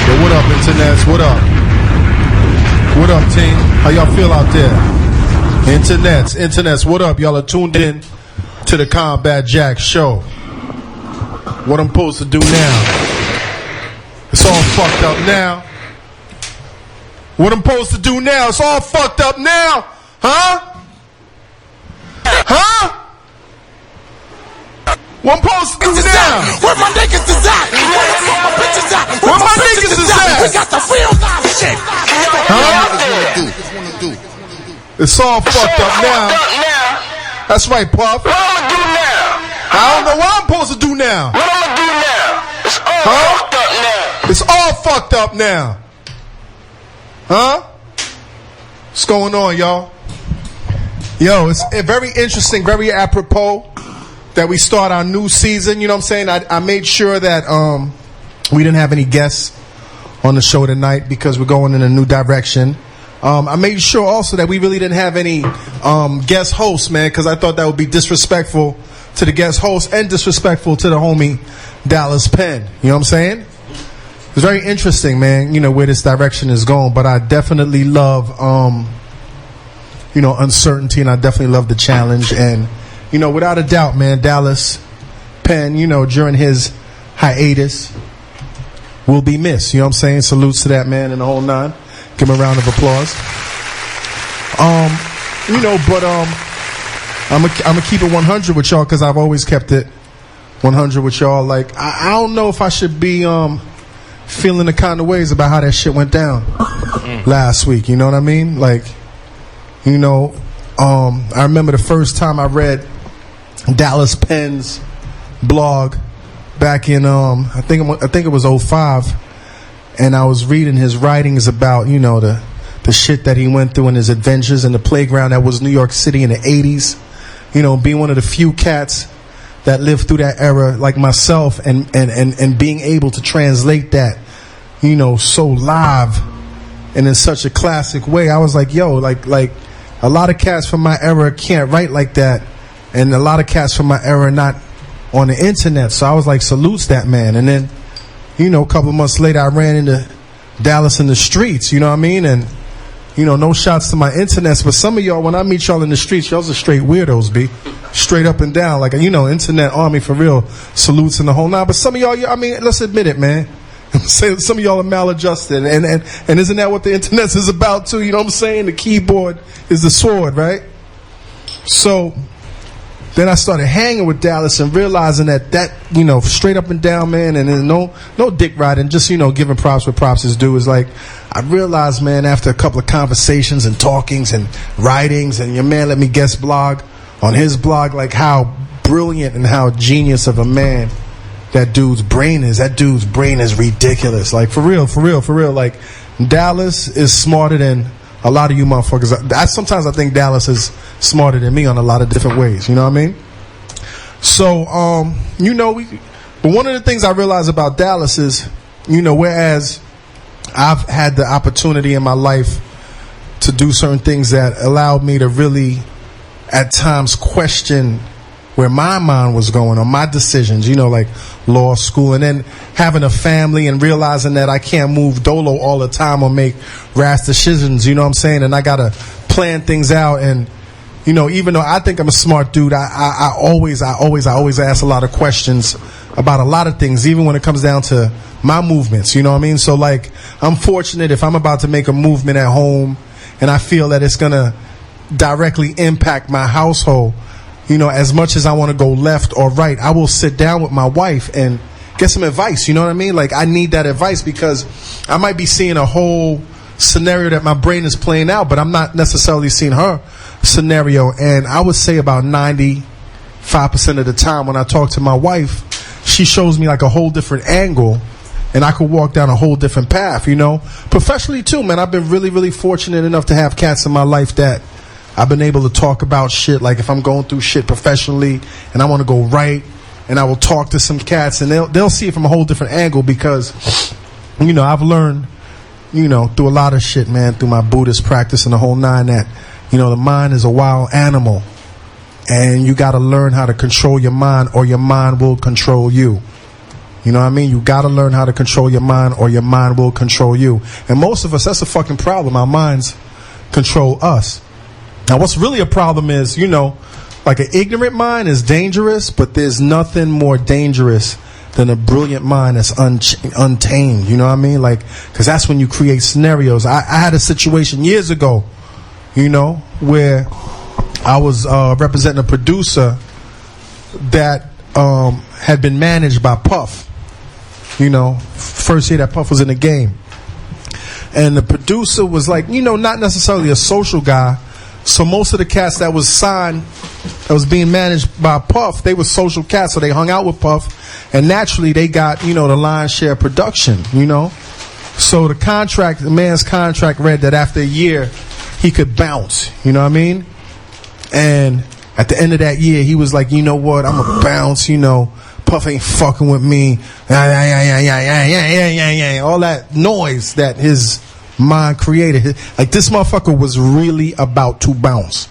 Yo, what up, internets? What up? What up, team? How y'all feel out there? Internets, what up? Y'all are tuned in to the Combat Jack show. What I'm supposed to do now? It's all fucked up now. What I'm supposed to do now? It's all fucked up now. Huh? Huh? What I'm supposed to do now? Where my niggas is at? Where my bitches at? Where my niggas is at? We got the real live shit. It's all fucked up now. That's right, Puff. What I'ma do now? I don't know what I'm supposed to do now. What I'ma do now? It's all fucked up now. It's all fucked up now. Huh? What's going on, y'all? Yo, it's very interesting, very apropos that we start our new season. You know what I'm saying? I made sure that we didn't have any guests on the show tonight because we're going in a new direction. I made sure also that we really didn't have any guest hosts, man, because I thought that would be disrespectful to the guest host and disrespectful to the homie Dallas Penn. You know what I'm saying? It's very interesting, man, you know, where this direction is going. But I definitely love, you know, uncertainty, and I definitely love the challenge. And, you know, without a doubt, man, Dallas Penn, you know, during his hiatus will be missed. You know what I'm saying? Salutes to that man and the whole nine. Give him a round of applause. You know, but I'm gonna keep it 100 with y'all because I've always kept it 100 with y'all. Like, I don't know if I should be feeling the kind of ways about how that shit went down last week. You know what I mean? Like, you know, I remember the first time I read Dallas Penn's blog back in I think it was 05, and I was reading his writings about, you know, the shit that he went through in his adventures in the playground that was New York City in the 80s. You know, being one of the few cats that lived through that era like myself, and being able to translate that, you know, so live and in such a classic way. I was like, yo, like a lot of cats from my era can't write like that, and a lot of cats from my era are not on the internet. So I was like, salutes that man. And then, you know, a couple of months later, I ran into Dallas in the streets, you know what I mean? And, you know, no shots to my internets, but some of y'all, when I meet y'all in the streets, y'all's are straight weirdos, B. Straight up and down. Like, you know, internet army for real. Salutes in the whole nine. But some of y'all, I mean, let's admit it, man. Some of y'all are maladjusted. And isn't that what the internet is about, too? You know what I'm saying? The keyboard is the sword, right? So then I started hanging with Dallas and realizing that, you know, straight up and down, man, and no dick riding, just, you know, giving props where props is due, is like, I realized, man, after a couple of conversations and talkings and writings, and your man let me guest blog on his blog, like how brilliant and how genius of a man that dude's brain is. That dude's brain is ridiculous. Like, for real. Like, Dallas is smarter than a lot of you motherfuckers. Sometimes I think Dallas is smarter than me on a lot of different ways. You know what I mean? So, you know, but one of the things I realized about Dallas is, you know, whereas I've had the opportunity in my life to do certain things that allowed me to really, at times, question where my mind was going on my decisions, you know, like law school, and then having a family and realizing that I can't move dolo all the time or make rash decisions, you know what I'm saying? And I got to plan things out. And, you know, even though I think I'm a smart dude, I always ask a lot of questions about a lot of things, even when it comes down to my movements, you know what I mean? So, like, I'm fortunate if I'm about to make a movement at home and I feel that it's going to directly impact my household, you know, as much as I want to go left or right, I will sit down with my wife and get some advice, you know what I mean? Like, I need that advice because I might be seeing a whole scenario that my brain is playing out, but I'm not necessarily seeing her scenario. And I would say about 95% of the time when I talk to my wife, she shows me like a whole different angle, and I could walk down a whole different path, you know? Professionally too, man, I've been really, really fortunate enough to have cats in my life that I've been able to talk about shit. Like, if I'm going through shit professionally and I want to go right, and I will talk to some cats, and they'll see it from a whole different angle because, you know, I've learned, you know, through a lot of shit, man, through my Buddhist practice and the whole nine, that, you know, the mind is a wild animal, and you got to learn how to control your mind, or your mind will control you. You know what I mean? You gotta learn how to control your mind, or your mind will control you. And most of us, that's a fucking problem. Our minds control us. Now, what's really a problem is, you know, like an ignorant mind is dangerous, but there's nothing more dangerous than a brilliant mind that's untamed. You know what I mean? Like, because that's when you create scenarios. I had a situation years ago, you know, where I was representing a producer that had been managed by Puff. You know, first year that Puff was in the game. And the producer was like, you know, not necessarily a social guy. So most of the cats that was signed, that was being managed by Puff, they were social cats. So they hung out with Puff. And naturally, they got, you know, the lion's share production, you know. So the man's contract read that after a year, he could bounce. You know what I mean? And at the end of that year, he was like, you know what? I'm going to bounce, you know. Puff ain't fucking with me. All that noise that his mind created. Like, this motherfucker was really about to bounce.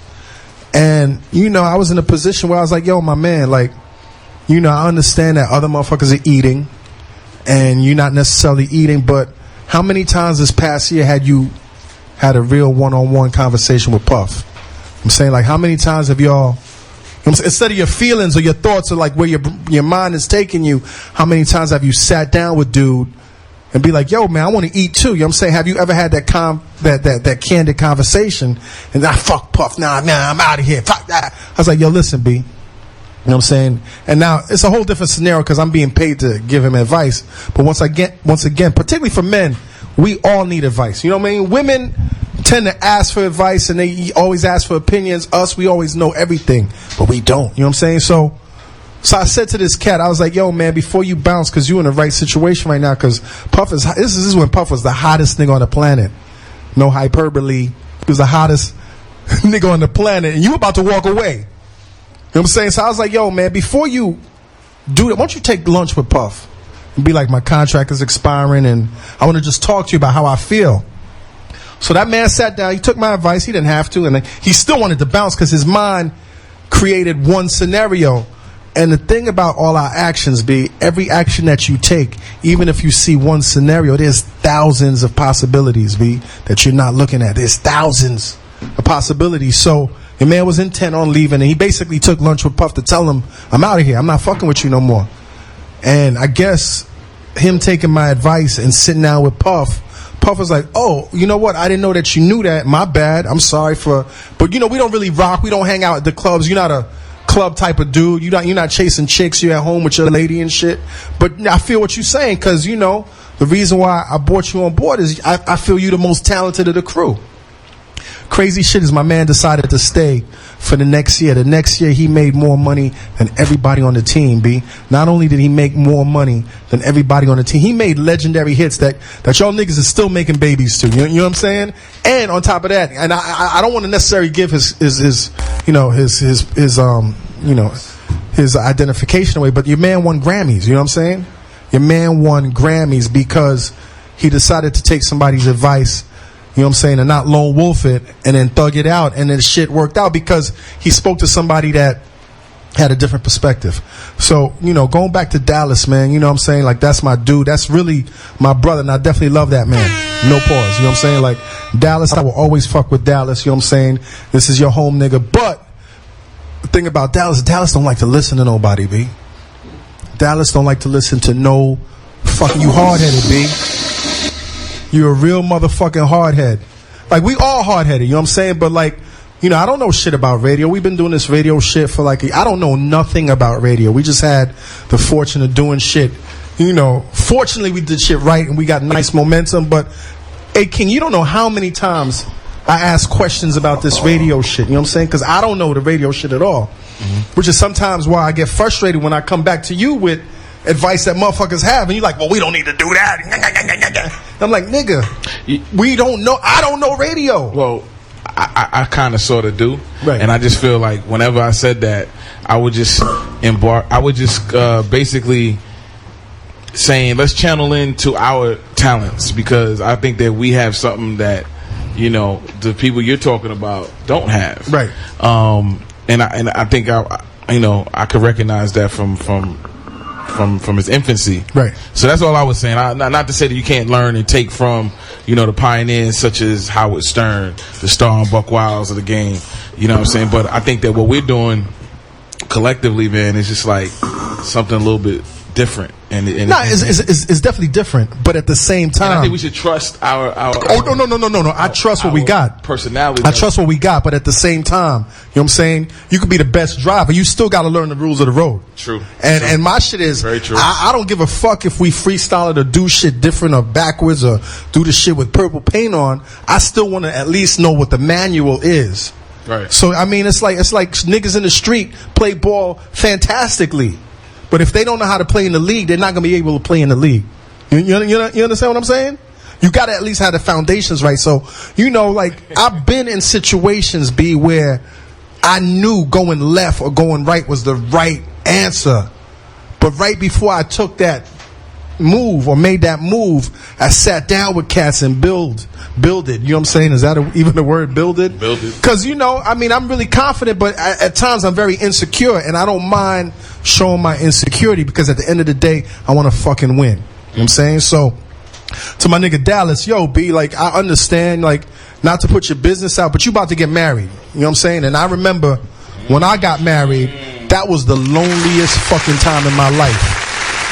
And, you know, I was in a position where I was like, yo, my man, like, you know, I understand that other motherfuckers are eating and you're not necessarily eating, but how many times this past year had you had a real one-on-one conversation with Puff? I'm saying, like, how many times have y'all, instead of your feelings or your thoughts or like where your mind is taking you, how many times have you sat down with dude and be like, yo, man, I want to eat too? You know what I'm saying? Have you ever had that that candid conversation and fuck Puff, nah, I'm out of here, fuck that. I was like, yo, listen, B. You know what I'm saying? And now it's a whole different scenario because I'm being paid to give him advice. But once again, particularly for men, we all need advice. You know what I mean? Women tend to ask for advice and they always ask for opinions. Us, we always know everything, but we don't. You know what I'm saying? So I said to this cat, I was like, yo, man, before you bounce, because you're in the right situation right now, because Puff is, this is when Puff was the hottest nigga on the planet. No hyperbole. He was the hottest nigga on the planet, and you about to walk away. You know what I'm saying? So I was like, yo, man, before you do that, why don't you take lunch with Puff and be like, my contract is expiring and I want to just talk to you about how I feel. So that man sat down, he took my advice, he didn't have to, and he still wanted to bounce because his mind created one scenario. And the thing about all our actions, B, every action that you take, even if you see one scenario, there's thousands of possibilities, B, that you're not looking at. There's thousands of possibilities. So the man was intent on leaving, and he basically took lunch with Puff to tell him, I'm out of here, I'm not fucking with you no more. And I guess him taking my advice and sitting down with Puff was like, oh, you know what? I didn't know that you knew that. My bad. I'm sorry but you know, we don't really rock. We don't hang out at the clubs. You're not a club type of dude. You're not chasing chicks. You're at home with your lady and shit. But I feel what you're saying, because, you know, the reason why I brought you on board is I feel you the most talented of the crew. Crazy shit is my man decided to stay for the next year. The next year he made more money than everybody on the team, B. Not only did he make more money than everybody on the team, he made legendary hits that y'all niggas is still making babies to. You know what I'm saying? And on top of that, and I don't want to necessarily give his identification away, but your man won Grammys. You know what I'm saying? Your man won Grammys because he decided to take somebody's advice, you know what I'm saying, and not lone wolf it and then thug it out, and then shit worked out because he spoke to somebody that had a different perspective. So, you know, going back to Dallas, man, you know what I'm saying, like, that's my dude, that's really my brother, and I definitely love that man. No pause, you know what I'm saying? Like, Dallas, I will always fuck with Dallas, you know what I'm saying? This is your home nigga. But the thing about Dallas don't like to listen to nobody, B. Dallas don't like to listen to no fucking, you hard-headed, B. You're a real motherfucking hardhead. Like, we all hard-headed, you know what I'm saying? But, like, you know, I don't know shit about radio. We've been doing this radio shit for like, I don't know nothing about radio. We just had the fortune of doing shit. You know, fortunately we did shit right and we got nice momentum. But, hey, King, you don't know how many times I ask questions about this radio shit. You know what I'm saying? Because I don't know the radio shit at all. Mm-hmm. Which is sometimes why I get frustrated when I come back to you with advice that motherfuckers have, and you're like, well, we don't need to do that. I'm like, nigga, we don't know. I don't know radio. Well, I kind of sort of do, right. And I just feel like whenever I said that, I would just basically saying, let's channel into our talents, because I think that we have something that, you know, the people you're talking about don't have, right? And I think I could recognize that from from his infancy. Right. So that's all I was saying. Not to say that you can't learn and take from, you know, the pioneers such as Howard Stern, the Star and Buck Wiles of the game. You know what I'm saying? But I think that what we're doing collectively, man, is just like something a little bit different. It's definitely different, but at the same time, and I think we should trust our no. I trust what we got. Personality. I trust what we got, but at the same time, you know what I'm saying? You could be the best driver. You still got to learn the rules of the road. True. And my shit is, very true. I don't give a fuck if we freestyle it or do shit different or backwards or do the shit with purple paint on. I still want to at least know what the manual is. Right. So I mean, it's like niggas in the street play ball fantastically. But if they don't know how to play in the league, they're not going to be able to play in the league. You understand what I'm saying? You got to at least have the foundations right. So, you know, like, I've been in situations, B, where I knew going left or going right was the right answer. But right before I took that move or made that move, I sat down with cats and build it. You know what I'm saying? Is that even the word, build it? Build it. Because, you know, I mean, I'm really confident, but at times I'm very insecure, and I don't mind showing my insecurity because at the end of the day, I want to fucking win. You know what I'm saying? So, to my nigga Dallas, yo, B, like, I understand, like, not to put your business out, but you about to get married. You know what I'm saying? And I remember when I got married, that was the loneliest fucking time in my life.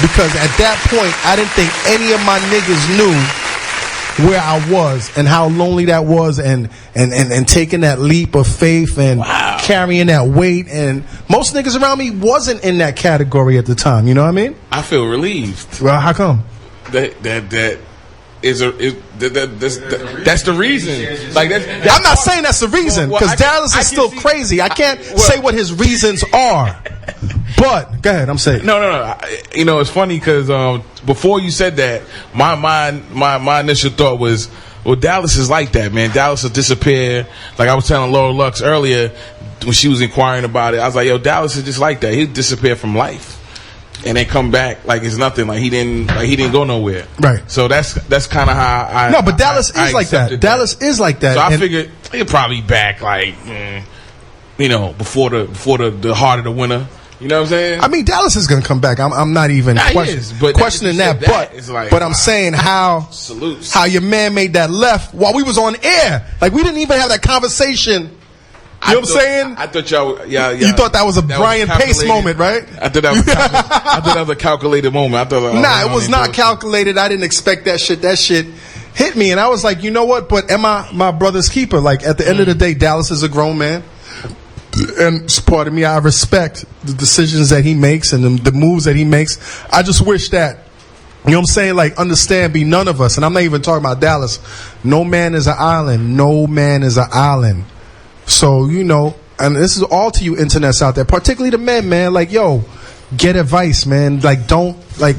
Because at that point, I didn't think any of my niggas knew where I was and how lonely that was, and taking that leap of faith and carrying that weight. And most niggas around me wasn't in that category at the time. You know what I mean? I feel relieved. Well, how come? That's the reason. Like I'm not saying that's the reason, because Dallas is still crazy. I can't say what his reasons are. But go ahead, I'm saying. No. You know, it's funny because before you said that, my initial thought was, well, Dallas is like that, man. Dallas will disappear. Like I was telling Laura Lux earlier when she was inquiring about it, I was like, yo, Dallas is just like that. He'll disappear from life and then come back like it's nothing. Like he didn't go nowhere. Right. So that's kind of how I. No, but Dallas is like that. Dallas is like that. So I figured he'll probably be back like, you know, before the heart of the winter. You know what I'm saying? I mean, Dallas is going to come back. I'm not even questioning that. But I'm saying how your man made that left while we was on air. Like, we didn't even have that conversation. You know what I'm saying? I thought y'all, yeah. You thought that was a Brian Pace moment, right? I thought that was a calculated moment. I thought, nah, it was not calculated. I didn't expect that shit. That shit hit me, and I was like, you know what? But am I my brother's keeper? Like, at the end of the day, Dallas is a grown man. And part of me, I respect the decisions that he makes and the moves that he makes. I just wish that, you know what I'm saying, like, understand, be none of us, and I'm not even talking about Dallas. No man is an island. No man is an island. So, you know, and this is all to you internets out there, particularly the men, man. Like, yo, get advice, man. Like, don't, like,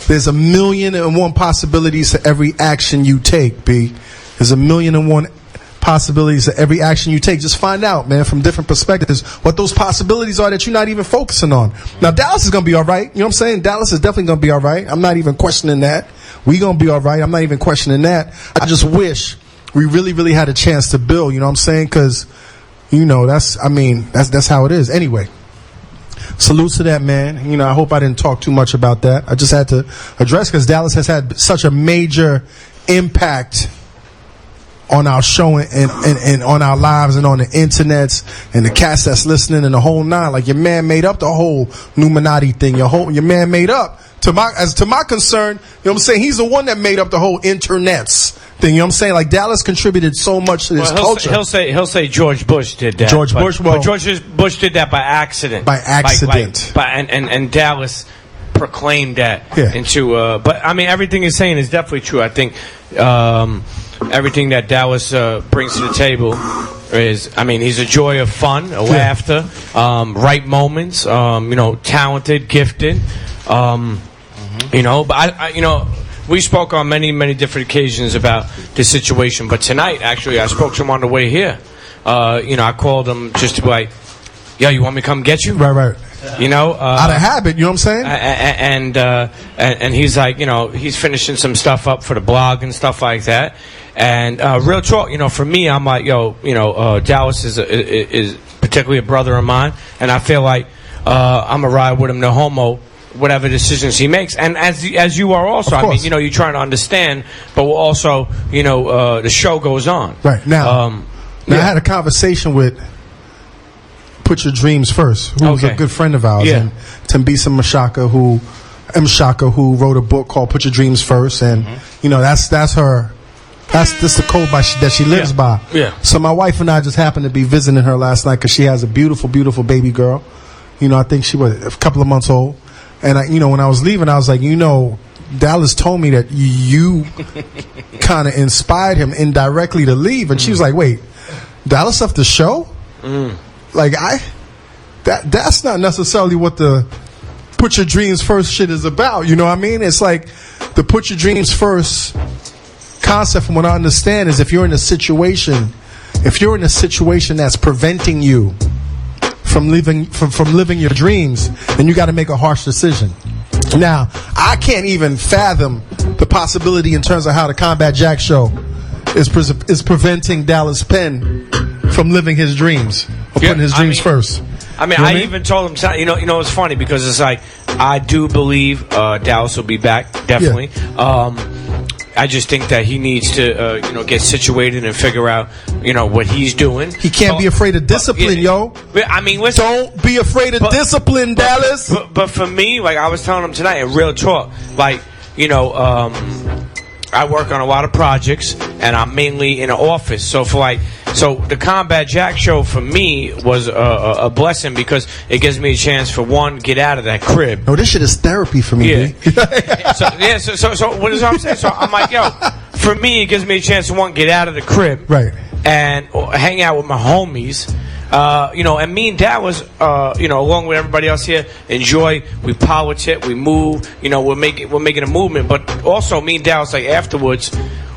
there's 1,000,001 possibilities to every action you take, B. There's 1,000,001 possibilities to every action you take. Just find out, man, from different perspectives, what those possibilities are that you're not even focusing on. Now, Dallas is going to be all right. You know what I'm saying? Dallas is definitely going to be all right. I'm not even questioning that. We going to be all right. I'm not even questioning that. I just wish we really, really had a chance to build, you know what I'm saying? Because, you know, that's how it is. Anyway, salute to that, man. You know, I hope I didn't talk too much about that. I just had to address, because Dallas has had such a major impact on our show and on our lives and on the internets and the cast that's listening and the whole nine. Like, your man made up the whole Numinati thing. Your man made up, to my concern, you know what I'm saying? He's the one that made up the whole internets thing. You know what I'm saying? Like, Dallas contributed so much to this culture. He'll say George Bush did that. George Bush Bush did that by accident. And Dallas proclaimed that into. But I mean, everything he's saying is definitely true. I think everything that Dallas brings to the table is, I mean, he's a joy of fun, a laughter, right moments. You know, talented, gifted. You know, but I you know, we spoke on many different occasions about this situation. But tonight, actually, I spoke to him on the way here. You know, I called him just to be like, yo, you want me to come get you? Right. You know, out of habit, you know what I'm saying? And he's like, you know, he's finishing some stuff up for the blog and stuff like that. And real talk, you know, for me, I'm like, yo, you know, Dallas is particularly a brother of mine, and I feel like I'm a ride with him, no homo. whatever decisions he makes, and as you are also. I mean, you're trying to understand, but we're also, the show goes on. Right now, I had a conversation with Put Your Dreams First, who was a good friend of ours, and Tambisa Mshaka, who wrote a book called Put Your Dreams First, and that's her. That's the code that she lives by. Yeah. So my wife and I just happened to be visiting her last night because she has a beautiful, beautiful baby girl. I think she was a couple of months old. And when I was leaving, I was like, Dallas told me that you kind of inspired him indirectly to leave. And she was like, wait, Dallas left the show? Like that's not necessarily what the Put Your Dreams First shit is about. You know what I mean? It's like the Put Your Dreams First concept, from what I understand, is if you're in a situation that's preventing you from living your dreams, then you got to make a harsh decision. Now, I can't even fathom the possibility in terms of how the Combat Jack show is preventing Dallas Penn from living his dreams or putting his dreams first. I mean, I even told him, it's funny because it's like, I do believe Dallas will be back, definitely. Yeah. I just think that he needs to, get situated and figure out, what he's doing. He can't be afraid of discipline, yo. But, I mean, listen. Don't be afraid of discipline, Dallas. But for me, like I was telling him tonight, in real talk, like, I work on a lot of projects, and I'm mainly in an office. So the Combat Jack show for me was a blessing because it gives me a chance for one, get out of that crib. Oh, this shit is therapy for me. Yeah. So what is what I'm saying? So I'm like, yo, for me, it gives me a chance to one, get out of the crib, right, and hang out with my homies. And me and Dallas, along with everybody else here, enjoy. We politic, we move. We're making a movement. But also, me and Dallas, like afterwards,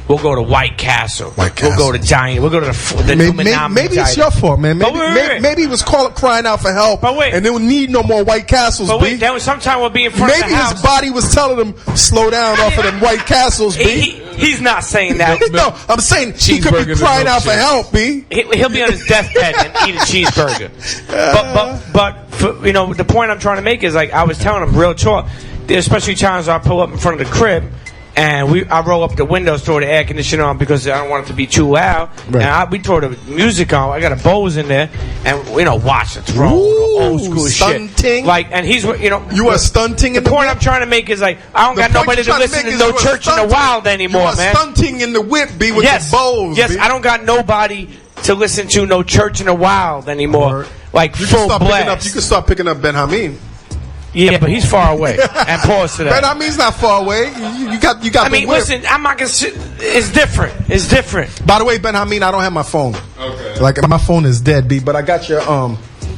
we'll go to White Castle. We'll go to Giant. We'll go to the maybe it's your fault, man. Maybe he was crying out for help. But wait, and they would need no more White Castles. But wait, that was sometime we'll be in front of the house. Maybe his body was telling him slow down off of them White Castles, B. He's not saying that. No, I'm saying he could be crying out for help, B. He'll be on his deathbed and eat a cheeseburger. But for, the point I'm trying to make is, like, I was telling him real talk. There's especially times I pull up in front of the crib and I roll up the windows, throw the air conditioner on because I don't want it to be too loud. Right. And we throw the music on. I got a Bose in there, and watch the throne, old school stunting. Shit. Like, and he's you are stunting. The point I'm trying to make is, like, I don't got nobody to listen to no Church in the Wild anymore, you man. Stunting in the whip, B, with the Bose. Yes, B. I don't got nobody to listen to no Church in the Wild anymore. Like, you full blast. You can start picking up Ben Hameen. Yeah, but he's far away. And pause to that. Ben Hameen's not far away. You got. I mean, listen, I'm not gonna. It's different. It's different. By the way, Ben Hameen, I don't have my phone. Okay. Like, my phone is dead, B. But I got your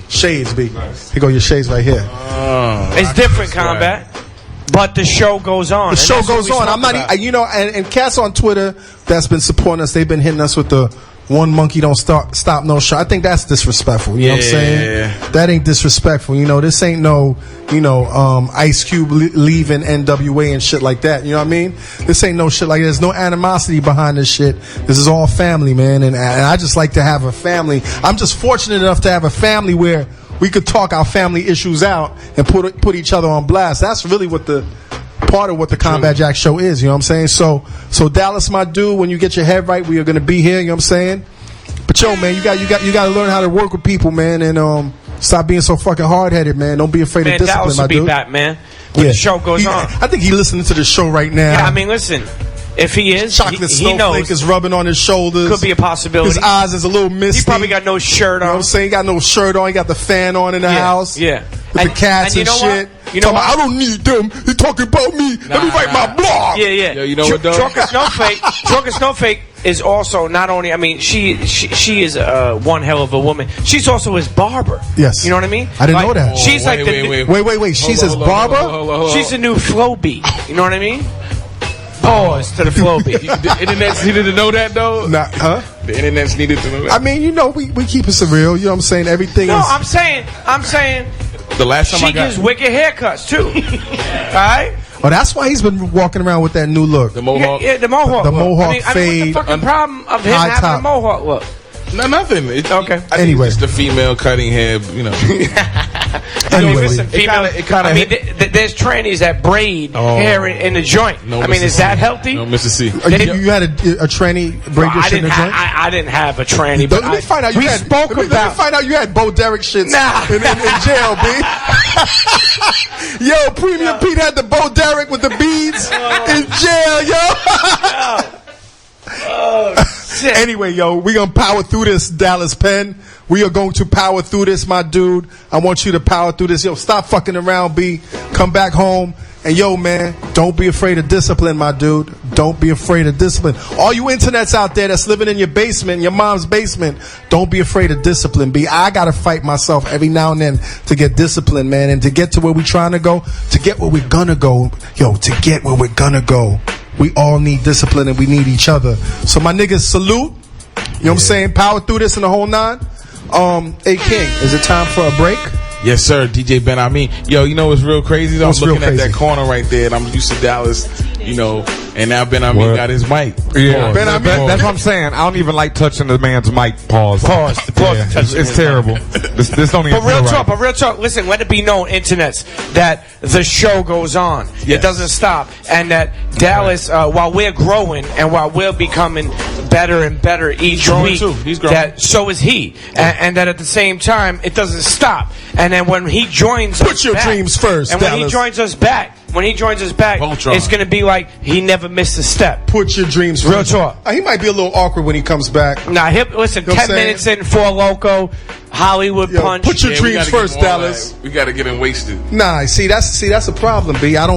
shades, B. Nice. Here go your shades right here. It's different, Combat. But the show goes on. The show goes on. I'm not, and cats on Twitter that's been supporting us. They've been hitting us with the one monkey don't stop no show. I think that's disrespectful. You know what I'm saying? Yeah. That ain't disrespectful. This ain't no, Ice Cube leaving NWA and shit like that. You know what I mean? This ain't no shit like that. There's no animosity behind this shit. This is all family, man. And I just like to have a family. I'm just fortunate enough to have a family where we could talk our family issues out and put each other on blast. That's really what part of what the Combat Jack show is, you know what I'm saying? So Dallas, my dude, when you get your head right, we are gonna be here, you know what I'm saying? But yo, man, you got to learn how to work with people, man, and stop being so fucking hard headed, man. Don't be afraid of discipline, Dallas my will dude. be back, man. When the show goes on. I think he's listening to the show right now. Yeah, I mean, listen. If he is, chocolate he knows. snowflake is rubbing on his shoulders. Could be a possibility. His eyes is a little misty. He probably got no shirt on. You know what I'm saying? He got no shirt on. He got the fan on in the house. Yeah. With the cats and shit. You know what? I don't need them. They're talking about me. Let me write my blog. Yeah. Yo, you know what, though? Drunken Snowflake is also not only, I mean, she is one hell of a woman. She's also his barber. Yes. You know what I mean? I didn't know that. She's Wait. She's his barber? She's the new flow beat. You know what I mean? Pause to the flow beat. The internet's needed to know that, though? Huh? The internet's needed to know that. I mean, we keep it surreal. You know what I'm saying? Everything No, is... I'm saying... The last time she gives wicked haircuts, too. Alright? Oh, that's why he's been walking around with that new look. The mohawk? Yeah, the mohawk The look. mohawk what's the fade. fucking problem of him having a mohawk look? No, nothing. Okay. I think it's just the female cutting hair, you know. Anyway, listen, female. I mean, there's trannies that braid hair in the joint. No, I mean, is that healthy? No, Mr. C. You had a tranny braid your shit in the joint? I didn't have a tranny. But let me find out you had. Let me find out you had Bo Derek shits in jail, B. Yo, Premium Pete had the Bo Derek with the beads in jail, yo. Shit. Anyway, yo, we gonna power through this, Dallas Penn. We are going to power through this, my dude. I want you to power through this. Yo, stop fucking around, B. Come back home. And yo, man, don't be afraid of discipline, my dude. Don't be afraid of discipline. All you internets out there that's living in your basement, your mom's basement, don't be afraid of discipline, B. I gotta fight myself every now and then to get discipline, man. And to get to where we're trying to go, to get where we're gonna go. Yo, to get where we're gonna go. We all need discipline and we need each other. So my niggas, salute. You know what I'm saying? Power through this and the whole nine. Hey King, is it time for a break? Yes, sir, DJ Ben. I mean, yo, you know what's real crazy though? I'm looking at that corner right there, and I'm used to Dallas, you know, and now Ben Amin got his mic. Yeah, that's what I'm saying. I don't even like touching the man's mic. Pause. Yeah, it's terrible. This don't even. But real talk. Listen, let it be known, internets, that the show goes on. Yes. It doesn't stop, and that Dallas, while we're growing and while we're becoming better and better each week, he's growing. That so is he, and that at the same time it doesn't stop. And then when he joins us, put your dreams first. And when he joins us back, it's going to be like he never missed a step. Put your dreams first. Real talk. He might be a little awkward when he comes back. Nah, listen, you know 10 minutes in, 4 Loco, Hollywood Punch. Put your dreams first, Dallas. We got to get him wasted. Nah, see that's a problem, B. I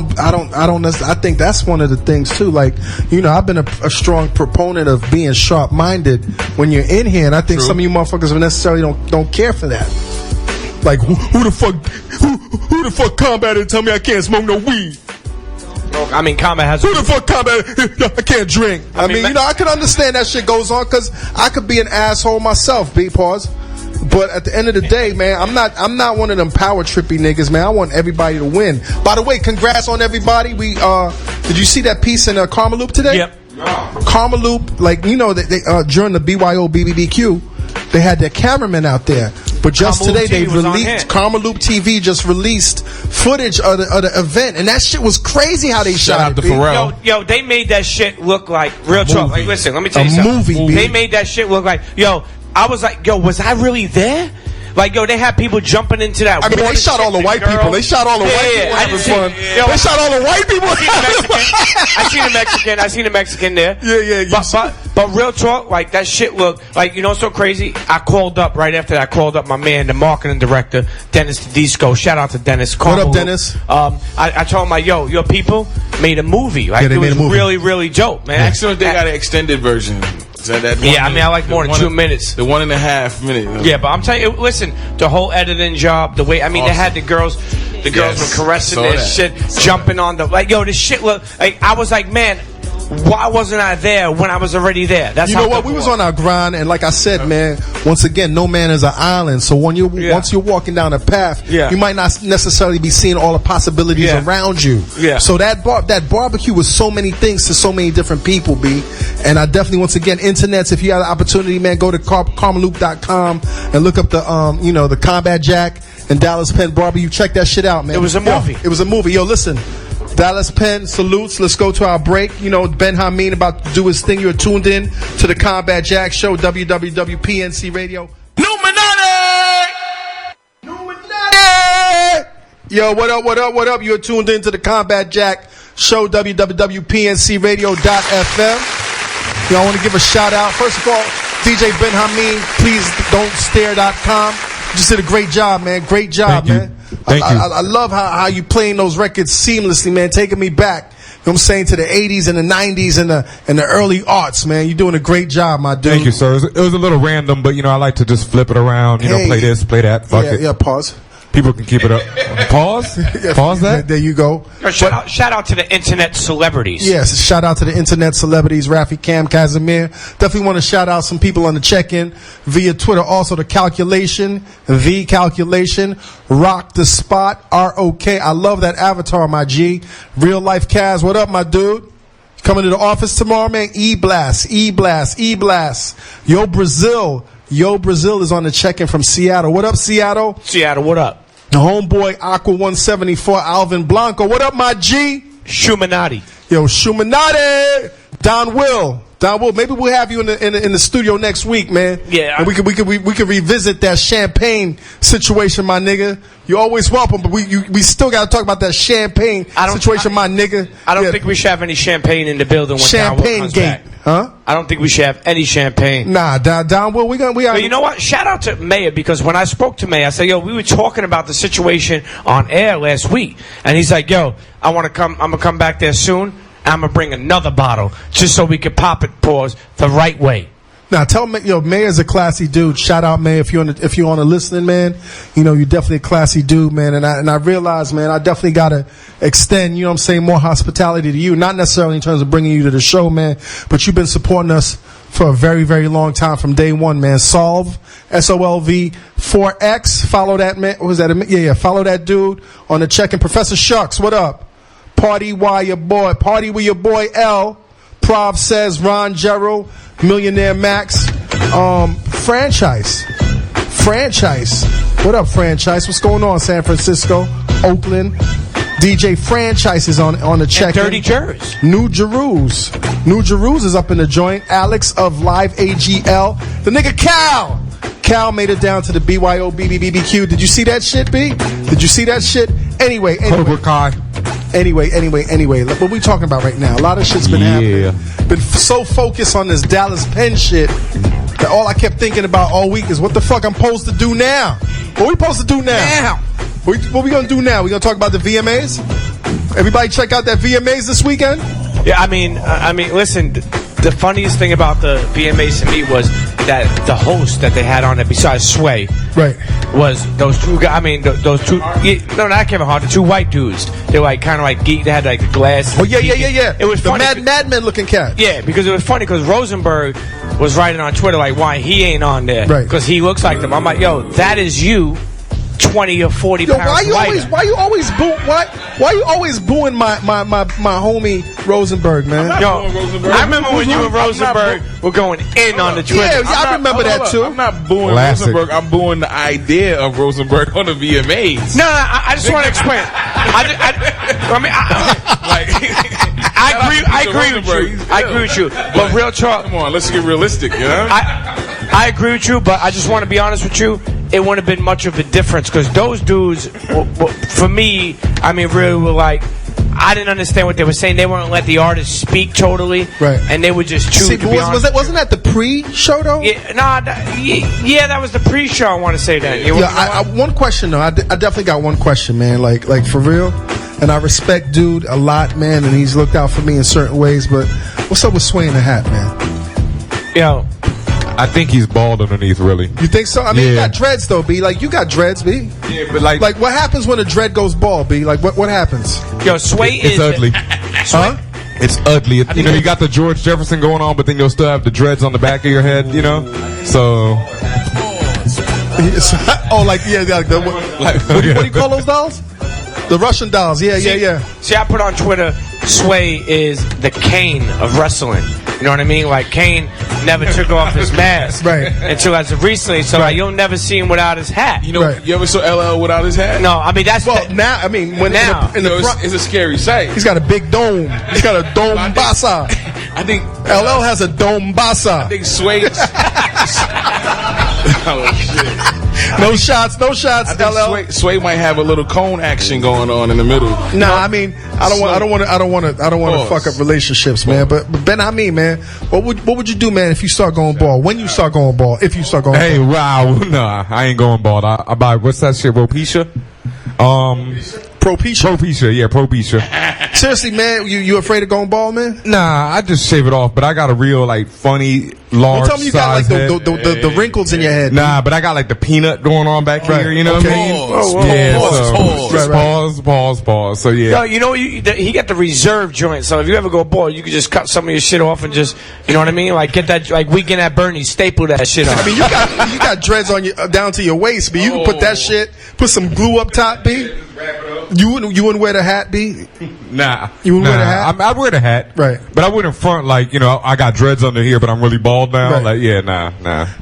think that's one of the things too. Like, you know, I've been a strong proponent of being sharp-minded when you're in here, and I think some of you motherfuckers necessarily don't care for that. Like, who the fuck Combat and tell me I can't smoke no weed? I mean, Combat has. Who the fuck Combat? I can't drink. I mean, you know, I can understand that shit goes on because I could be an asshole myself. B. Pause. But at the end of the day, man, I'm not one of them power trippy niggas, man. I want everybody to win. By the way, congrats on everybody. We did you see that piece in Karma Loop today? Yep. Karma Loop, like, you know, they during the BYO BBBQ, they had their cameraman out there. But just today they released, Karma Loop TV just released footage of the event, and that shit was crazy how they shot it. Yo, they made that shit look like real talk. Like, listen, let me tell you something. Movie. They made that shit look like, yo, I was like, yo, was I really there? Like, yo, they had people jumping into that. I mean, they shot all the white people. They shot all the white people having fun. They shot all the white people. I seen a Mexican there. Yeah. But real talk, like, that shit looked like, you know what's so crazy? I called up right after that. I called up my man, the marketing director, Dennis Tedesco. Shout out to Dennis. What up, Dennis? I told him, like, yo, your people made a movie. Like, it was really, really dope, man. Excellent. They got an extended version. I mean, I like more than 2 minutes. The 1.5 minute. Yeah, but I'm telling you, listen, the whole editing job, the way, I mean, awesome. They had the girls were caressing their shit, jumping on the, like, yo, this shit look, like, I was like, man, why wasn't I there when I was already there? That's, you know what, we was on our grind, and like I said, man, once again, no man is an island. So when once you're walking down a path, you might not necessarily be seeing all the possibilities around you. So that barbecue was so many things to so many different people, B. And I definitely, once again, internets, if you have the opportunity, man, go to karmaloop.com and look up the the Combat Jack and Dallas Penn barbecue. Check that shit out, man. It was a movie. It was a movie. Yo, listen. Dallas Penn salutes. Let's go to our break. You know, Ben Hameen about to do his thing. You're tuned in to the Combat Jack Show, WWWPNC Radio. Numinati! Yo, what up? You're tuned in to the Combat Jack Show, WWWPNCRadio.fm. Yo, I want to give a shout out. First of all, DJ Ben Hameen, pleasedon'tstare.com. You just did a great job, man. Great job, man. Thank you. I love how you playing those records seamlessly, man. Taking me back, you know what I'm saying, to the 80s and the 90s and the early aughts, man. You're doing a great job, my dude. Thank you, sir. It was a little random, but, you know, I like to just flip it around. You know, play this, play that. Fuck it. Yeah, pause. People can keep it up. Pause? Pause that? There you go. Shout out to the internet celebrities. Yes, shout out to the internet celebrities, Rafi, Cam, Casimir. Definitely want to shout out some people on the check-in via Twitter. Also, the calculation, Rock the Spot, ROK. I love that avatar, my G. Real Life Kaz, what up, my dude? Coming to the office tomorrow, man. E-Blast. Yo, Brazil. Yo Brazil is on the check-in from Seattle. What up, Seattle? Seattle, what up? The homeboy Aqua 174, Alvin Blanco. What up, my G? Shumanati. Yo, Shumanati. Don Will, maybe we'll have you in the studio next week, man. Yeah, and we can revisit that champagne situation, my nigga. You're always welcome, but we still got to talk about that champagne situation, my nigga. I don't think we should have any champagne in the building when Don Will comes back. Huh? I don't think we should have any champagne. Nah, Don Will, we are. You know what? Shout out to Mayor, because when I spoke to Mayor, I said, "Yo, we were talking about the situation on air last week," and he's like, "Yo, I'm gonna come back there soon. I'm gonna bring another bottle just so we can pop it, pause, the right way." Now tell me, Mayor's a classy dude. Shout out, Mayor, if you're on the listening, man. You're definitely a classy dude, man. And I realize, man, I definitely gotta extend, more hospitality to you. Not necessarily in terms of bringing you to the show, man, but you've been supporting us for a very, very long time from day one, man. Solve, SOLV 4X. Follow that man. What was that? Yeah. Follow that dude on the check-in. Professor Shucks, what up? Party with your boy L. Prov says Ron Gerald, Millionaire Max. Franchise. What up, Franchise? What's going on, San Francisco, Oakland? DJ Franchise is on the check-in. Dirty Jers. New Jeruz is up in the joint. Alex of Live AGL. The nigga Cal made it down to the BYO BBBBQ. Did you see that shit, B? Did you see that shit? Anyway. Cobra Kai. Anyway, what we talking about right now? A lot of shit's been happening. Been so focused on this Dallas Penn shit that all I kept thinking about all week is what the fuck I'm supposed to do now. What we supposed to do now? What we gonna do now? We gonna talk about the VMAs? Everybody check out that VMAs this weekend? Yeah, I mean, listen. The funniest thing about the VMAs to me was that the host that they had on it, besides Sway, right, was those two guys. I mean, those two. No, not Kevin Hart. The two white dudes. They were like kind of like geek. They had like the glasses. Oh yeah. It was the funny. Mad Men looking cat. Yeah, because it was funny because Rosenberg was writing on Twitter like why he ain't on there. Right. Because he looks like them. I'm like, yo, that is you. 20 or 40 pounds why you lighter. always booing my homie Rosenberg, man? I remember when you and Rosenberg were going in on the Twitter. Yeah, I remember that too. I'm not booing Rosenberg. I'm booing the idea of Rosenberg on the VMAs. No, I just want to explain. I agree with you. But real talk. Come on, let's get realistic, you know? I agree with you, but I just want to be honest with you. It wouldn't have been much of a difference because those dudes, for me, really were like, I didn't understand what they were saying. They wouldn't let the artist speak totally, right? And they would just choose. Wasn't that the pre-show though? Yeah, that was the pre-show. I want to say that. One question though. I definitely got one question, man. Like for real. And I respect dude a lot, man, and he's looked out for me in certain ways. But what's up with Sway in the hat, man? Yo. I think he's bald underneath, really. You think so? I mean, you got dreads, though, B. Like, you got dreads, B. Yeah, but like what happens when a dread goes bald, B? Like, what happens? Yo, Sway it's ugly. Huh? It's ugly. You got the George Jefferson going on, but then you'll still have the dreads on the back of your head, So... what do you call those dolls? The Russian dolls, yeah. See, I put on Twitter, Sway is the Kane of wrestling. You know what I mean? Like, Kane never took off his mask. Right. Until as of recently. So, like, you'll never see him without his hat. You ever saw LL without his hat? No, I mean, that's... now, I mean, when now. In the front... It's a scary sight. He's got a big dome. He's got a dome basa. I think... LL has a dome basa. I think Sway... Oh, shit. No shots, LL. Sway might have a little cone action going on in the middle. Nah, I mean, I don't want to fuck up relationships, man. But Ben, man, what would you do, man, if you start going bald? When you start going bald? If you start going bald? Hey, wow, nah, I ain't going bald. I buy what's that shit, Propecia? Propecia. Seriously, man, you afraid of going bald, man? Nah, I just shave it off, but I got a real funny large. Don't tell me you got like the wrinkles in your head. Nah, but I got like the peanut going on back here. You know what I mean? Pause. So yeah. Yo, he got the reserve joint. So if you ever go bald, you can just cut some of your shit off and just, you know what I mean? Like get that, like Weekend at Bernie's, staple that shit on. I mean, you got dreads on you down to your waist, but you can put that shit, put some glue up top, B. You wouldn't wear the hat, B? Nah. You wouldn't wear the hat? I'd wear the hat. Right. But I wouldn't front like, I got dreads under here, but I'm really bald now. Right. Like, yeah, nah.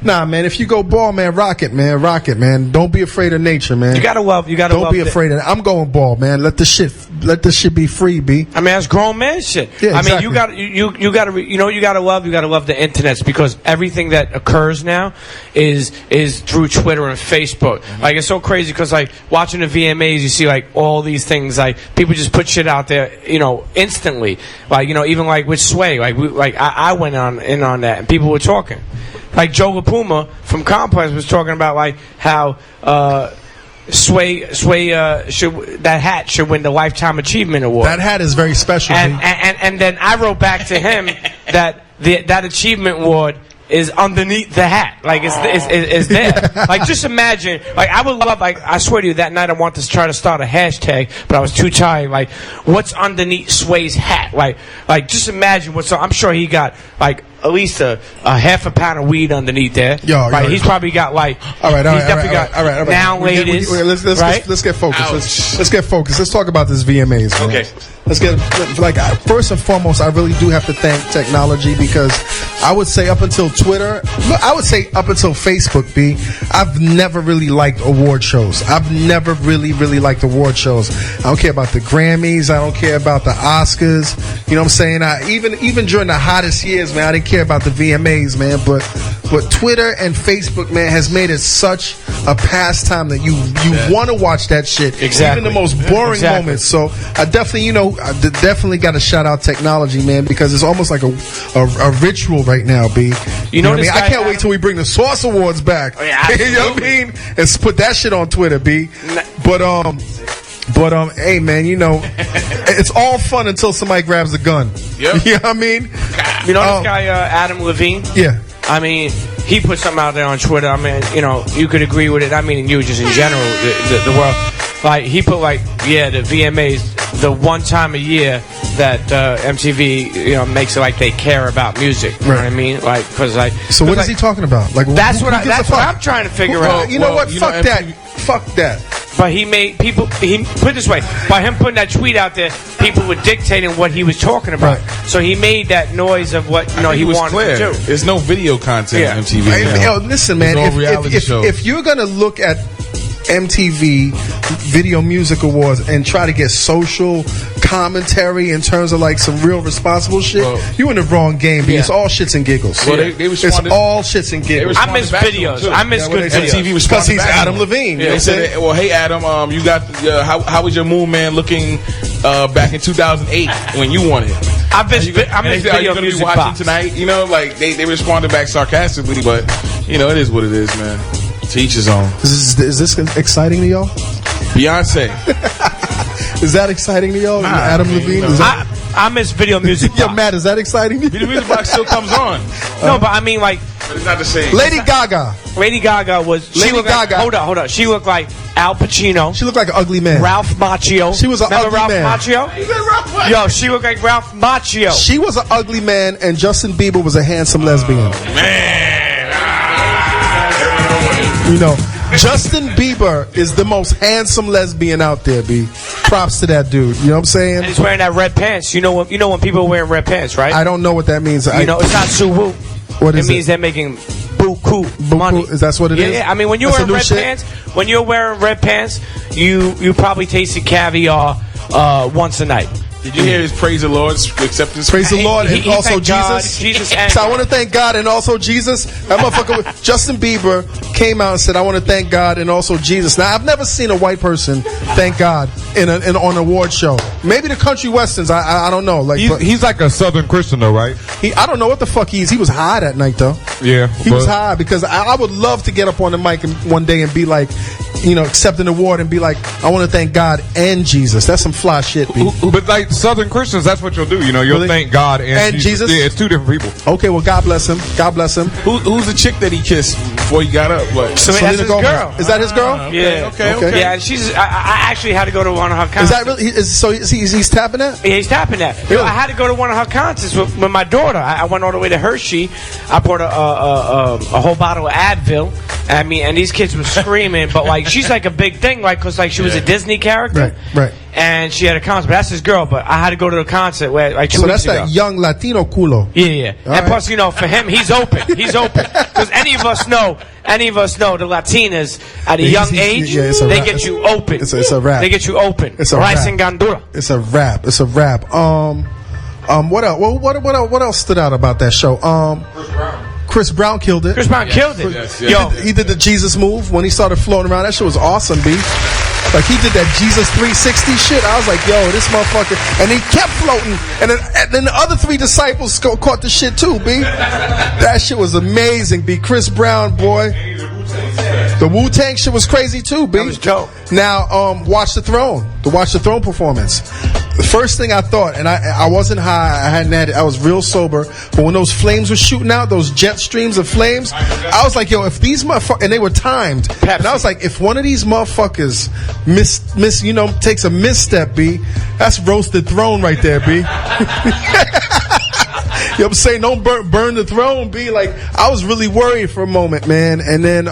Nah, man, if you go bald, man, rock it, man. Don't be afraid of nature, man. You gotta love. Don't be afraid of it. I'm going bald, man. Let this shit be free, B. I mean, that's grown man shit. Yeah, exactly. I mean, you gotta love the internets, because everything that occurs now is through Twitter and Facebook. Like, it's so crazy because, like, watching the VMAs, you see, like, all these things, like, people just put shit out there, instantly. Like, even like with Sway, I went in on that, and people were talking. Like, Joe LaPuma from Complex was talking about, like, how Sway that hat should win the Lifetime Achievement Award. That hat is very special. And then I wrote back to him that that achievement award is underneath the hat. Like, it's there. Like, just imagine, like, I would love, like, I swear to you, that night I wanted to try to start a hashtag, but I was too tired. Like, what's underneath Sway's hat? Like, just imagine what's on. I'm sure he got, like, at least a half a pound of weed underneath there. Right? He's probably got, like, all right. Now, ladies. Let's get focused. Let's get focused. Let's talk about this VMAs. Man. Okay. Let's get, like, first and foremost, I really do have to thank technology, because I would say up until Twitter, I would say up until Facebook, B, I've never really liked award shows. I've never really liked award shows. I don't care about the Grammys. I don't care about the Oscars. You know what I'm saying? Even during the hottest years, man, I didn't care about the VMAs, man. But Twitter and Facebook, man, has made it such a pastime that you want to watch that shit. Exactly. Even the most boring moments. So I definitely got to shout out technology, man, because it's almost like a ritual right now, B. You know what I mean? I can't wait till we bring the SPOSE Awards back. Oh, yeah, you know what I mean? And put that shit on Twitter, B. But hey, man, it's all fun until somebody grabs a gun. Yep. You know what I mean? You know this guy, Adam Levine? Yeah. I mean, he put something out there on Twitter. I mean, you could agree with it. I mean, you just in general, the world. Like, he put, like, the VMAs, the one time a year that MTV, makes it like they care about music. You know what I mean? Like, because like. So what is he talking about? Like, that's what I'm trying to figure out. You know what? Fuck that. Fuck that. But he made people. He put it this way: by him putting that tweet out there, people were dictating what he was talking about. Right. So he made that noise of what he wanted to do. There's no video content on MTV. Listen, man. If you're gonna look at MTV Video Music Awards and try to get social commentary in terms of like some real responsible shit, you in the wrong game. It's all shits and giggles. Well, they it's all shits and giggles. I miss videos. I miss good videos. MTV because he's Adam Levine. Yeah, they said, well, hey Adam, you got how was your Moon Man looking back in 2008 when you won it? I miss Video Music Music watching Box tonight. Like they responded back sarcastically, but it is what it is, man. To each his own. Is this exciting to y'all? Beyonce. Is that exciting to y'all? Adam Levine? I miss Video Music Box. Yeah, Matt, is that exciting to you? Video Music Box still comes on. No, but I mean, like. But it's not the same. Lady Gaga. Hold on. She looked like Al Pacino. She looked like an ugly man. Ralph Macchio. She was an ugly man. Ralph Macchio? Yo, she looked like Ralph Macchio. She was an ugly man, and Justin Bieber was a handsome lesbian. Man. Justin Bieber is the most handsome lesbian out there, B. Props to that dude. You know what I'm saying? And he's wearing that red pants. You know when people are wearing red pants, right? I don't know what that means. It's not suwu. What is it? It means they're making buku money. Is that what it is? Yeah. I mean, when you're wearing red pants, you probably tasted caviar once a night. Did you hear his praise the Lord's acceptance? Praise the Lord and also Jesus. So I want to thank God and also Jesus. That motherfucker, Justin Bieber, came out and said, "I want to thank God and also Jesus." Now I've never seen a white person thank God on an award show. Maybe the country westerns. I don't know. Like he's like a Southern Christian though, right? I don't know what the fuck he is. He was high that night though. Yeah, he was high because I would love to get up on the mic one day and be like, accept an award and be like, I want to thank God and Jesus. That's some fly shit, B. But like Southern Christians, that's what you'll do. You'll really? Thank God and Jesus. Yeah, it's two different people. Okay, well, God bless him. God bless him. Who's the chick that he kissed before he got up? What? Selena his girl. Is that his girl? Yeah. Okay. Yeah, and she's. I actually had to go to one of her concerts. Is that really? So he's tapping that? Yeah, he's tapping that. Really? I had to go to one of her concerts with my daughter. I went all the way to Hershey. I bought a whole bottle of Advil. I mean, and these kids were screaming, but like she's like a big thing, like because like she was a Disney character, right, and she had a concert. But that's his girl. But I had to go to the concert where like 2 so weeks that's ago. that young Latino culo. Yeah. And plus, you know, for him, he's open. He's open because any of us know the Latinas at a young age, they get you open. It's a rap. They get you open. It's a Rice rap. and Gandura. It's a rap. It's a rap. What else? What else stood out about that show? Chris Brown killed it. Chris Brown killed it. Yes. Yo, He did the Jesus move when he started floating around. That shit was awesome, B. Like he did that Jesus 360 shit. I was like, yo, this motherfucker. And he kept floating. And then the other 3 disciples caught the shit too, B. That shit was amazing, B. Chris Brown, boy. The Wu-Tang shit was crazy too, B. That was dope. Now, Watch the Throne. The Watch the Throne performance. The first thing I thought, and I wasn't high, I was real sober, but when those flames were shooting out, those jet streams of flames, I was like, yo, if these motherfuckers, and they were timed, Pepsi. and I was like, if one of these motherfuckers takes a misstep, B, that's roasted throne right there, B. You know what I'm saying? Don't burn the throne, B. Like, I was really worried for a moment, man. And then,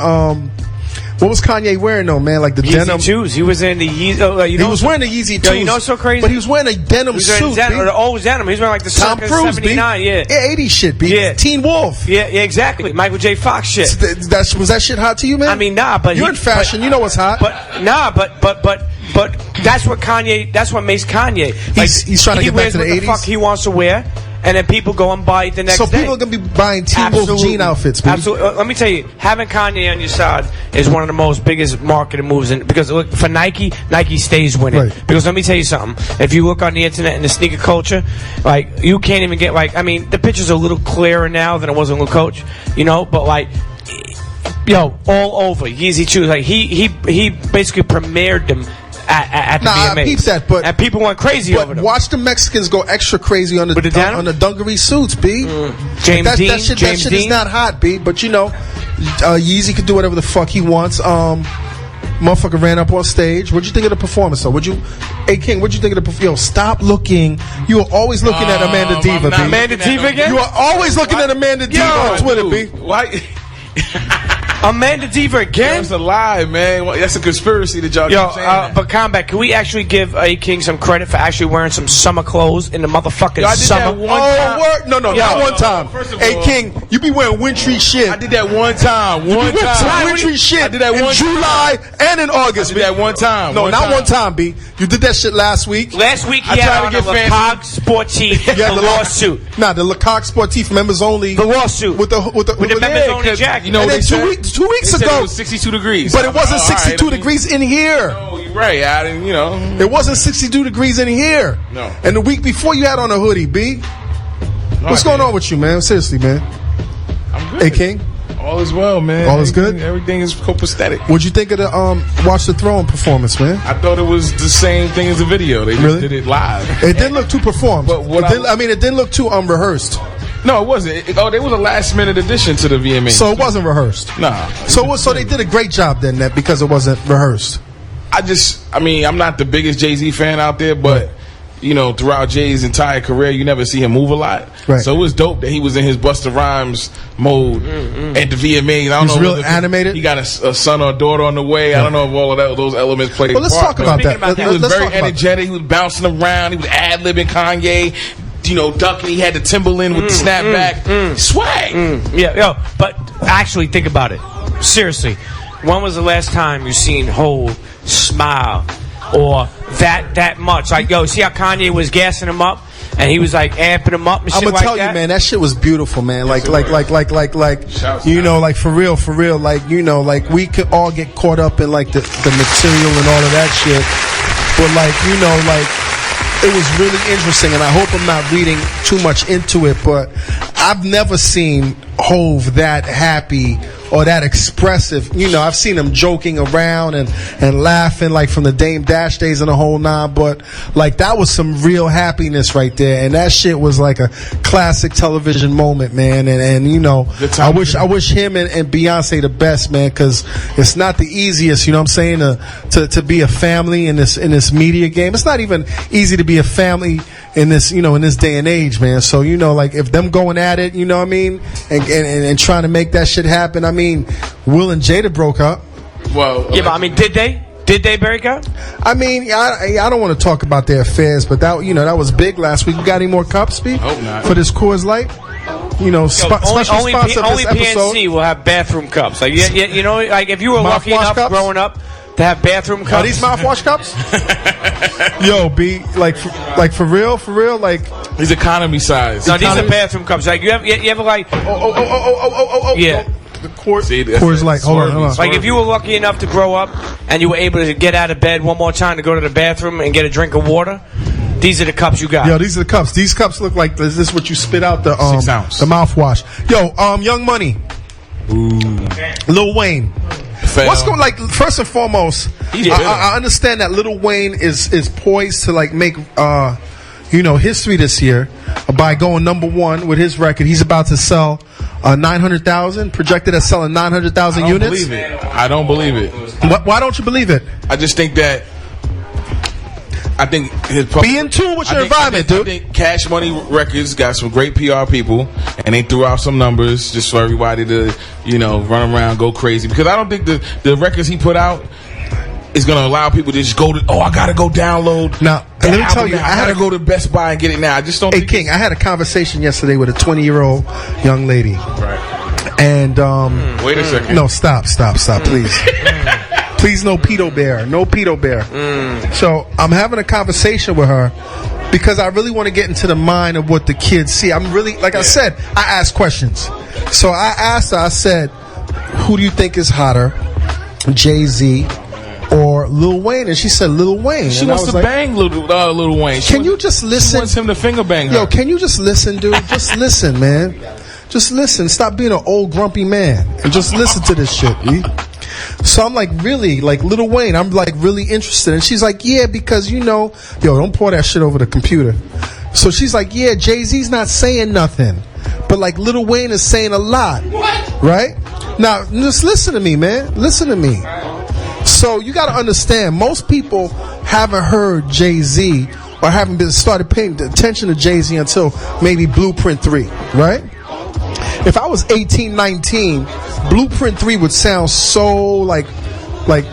what was Kanye wearing though, man? Like the Yeezy denim shoes. He was in the Yeezy. He was wearing the Yeezy Yo, shoes. you know what's so crazy? But he was wearing a denim suit. The old denim. He's wearing like the Tom circa Cruise, 79. B. Yeah, 80 shit, B. Yeah. Teen Wolf. Yeah, exactly. Michael J. Fox shit. Was that shit hot to you, man? I mean, nah, but you're in fashion. You know what's hot. But nah, but that's what Kanye. That's what makes Kanye. Like, He's trying to get back to the 80s. He wears what the fuck he wants to wear, and then people go and buy it the next day. So people are gonna be buying Teen Wolf jean outfits, B. Absolutely. Let me tell you, having Kanye on your side is one of the most biggest marketing moves. Because look, for Nike stays winning. Right. Because let me tell you something. If you look on the internet in the sneaker culture, like you can't even get like. I mean, the picture's a little clearer now than it was in Lil Coach, you know. But like, yo, all over Yeezy shoes. Like he basically premiered them at the VMAs. I peeped that, but and people went crazy over them. Watch the Mexicans go extra crazy on the dungaree suits, B. James Dean. That shit is not hot, B. But you know, Yeezy could do whatever the fuck he wants. Motherfucker ran up on stage. What'd you think of the performance? So, Hey King, what'd you think of the performance? Yo, stop looking. You are always looking at Amanda Diva, B. Amanda Diva again? You are always looking at Amanda Diva on Twitter, B. Why? Amanda Diva again? That's a lie, man. That's a conspiracy that y'all keep saying. But Combat, can we actually give A King some credit for actually wearing some summer clothes in the motherfucking Yo, I did summer? that one time. Word? No, not one time. First of Hey all, King, you be wearing wintry shit. I did that one time. You went to wintry shit I did that in one July and in August. I did that one time. No, not one time, B. You did that shit last week. Last week I he had tried on to a get Lecoq Sportif, Yeah, the lawsuit. The Lecoq Sportif members only. The lawsuit. With the members only jacket. You know and what then they 2 weeks said ago. It was 62 degrees. But it wasn't all right, 62 degrees in here. No, you're right. I didn't, It wasn't 62 degrees in here. No. And the week before you had on a hoodie, B. What's going on with you, man? Seriously, man. I'm good. Hey, King. All is well, man. All is good? Everything is copacetic. What'd you think of the Watch the Throne performance, man? I thought it was the same thing as the video. They just Really? did it live. It didn't look too performed. But what it didn't look too rehearsed. No, it wasn't. There was a last minute addition to the VMA. So it wasn't rehearsed. Nah. So they did a great job then, that because it wasn't rehearsed. I'm not the biggest Jay-Z fan out there, but throughout Jay's entire career, you never see him move a lot. Right. So it was dope that he was in his Busta Rhymes mode at the VMAs. I don't know. Real animated. He got a son or a daughter on the way. I don't know if all of those elements played. Well, let's talk about that. He was very energetic. He was bouncing around. He was ad-libbing Kanye. Ducking. He had the Timberland with the snapback. Swag. Yeah, but actually think about it. Seriously, when was the last time you seen Hov smile or that much? Like, yo, see how Kanye was gassing him up and he was like amping him up and shit I'm gonna like tell that? you, man, that shit was beautiful, man. Like, like for real. Like we could all get caught up in like the material and all of that shit. But it was really interesting, and I hope I'm not reading too much into it, but I've never seen Hov that happy or that expressive. I've seen him joking around and laughing like from the Dame Dash days and the whole nine, but like that was some real happiness right there, and that shit was like a classic television moment, man. And I wish him and Beyonce the best, man, because it's not the easiest, what I'm saying, to be a family in this media game. It's not even easy to be a family in this in this day and age, man. So if them going at it, what I mean, and trying to make that shit happen, I mean, Will and Jada broke up. Well, yeah, but I mean, did they? Did they break up? I mean, I don't want to talk about their affairs, but that that was big last week. You got any more cups, Speed? Hope not. For this Coors Light? Only special sponsor of this episode. PNC will have bathroom cups. Like, like if you were lucky Mouthwash enough cups? growing up to have bathroom cups. Are these mouthwash cups? Yo, B, like for real, like these economy size. No, these are bathroom cups. Like you ever like? Yeah. The Coors Light. Hold on. Like if you were lucky enough to grow up and you were able to get out of bed one more time to go to the bathroom and get a drink of water, these are the cups you got. Yo, these are the cups. These cups look like this is what you spit out the 6 ounce. the mouthwash. Yo, Young Money. Ooh. Lil Wayne. What's going like? First and foremost, I understand that Lil Wayne is poised to like make history this year by going #1 with his record. He's about to sell 900,000, projected as selling 900,000 units. I don't believe it. Why don't you believe it? I just think that. I think his be in tune with your environment, dude. I think Cash Money Records got some great PR people, and they threw out some numbers just for everybody to, run around, go crazy. Because I don't think the records he put out is going to allow people to just go to, I got to go download. Now, let me tell you, I got to go to Best Buy and get it now. I just don't. Hey, King, I had a conversation yesterday with a 20-year-old young lady. Right. And wait a second. No, stop, please. Please, no pedo bear. So I'm having a conversation with her because I really want to get into the mind of what the kids see. I'm really, like I said, I ask questions. So I asked her, I said, who do you think is hotter, Jay-Z or Lil Wayne? And she said Lil Wayne. She wants to bang Lil Wayne. Can you just listen? She wants him to finger bang her. Yo, can you just listen, dude? Just listen, man. Just listen. Stop being an old grumpy man and just listen to this shit, E. So I'm like, really, like Lil Wayne, I'm like really interested. And she's like, yeah, because yo, don't pour that shit over the computer. So she's like, yeah, Jay-Z's not saying nothing, but like Lil Wayne is saying a lot. What? Right? Now, just listen to me, man. Listen to me. So you got to understand, most people haven't heard Jay-Z or haven't started paying attention to Jay-Z until maybe Blueprint 3, right? If I was 18, 19, Blueprint 3 would sound so like late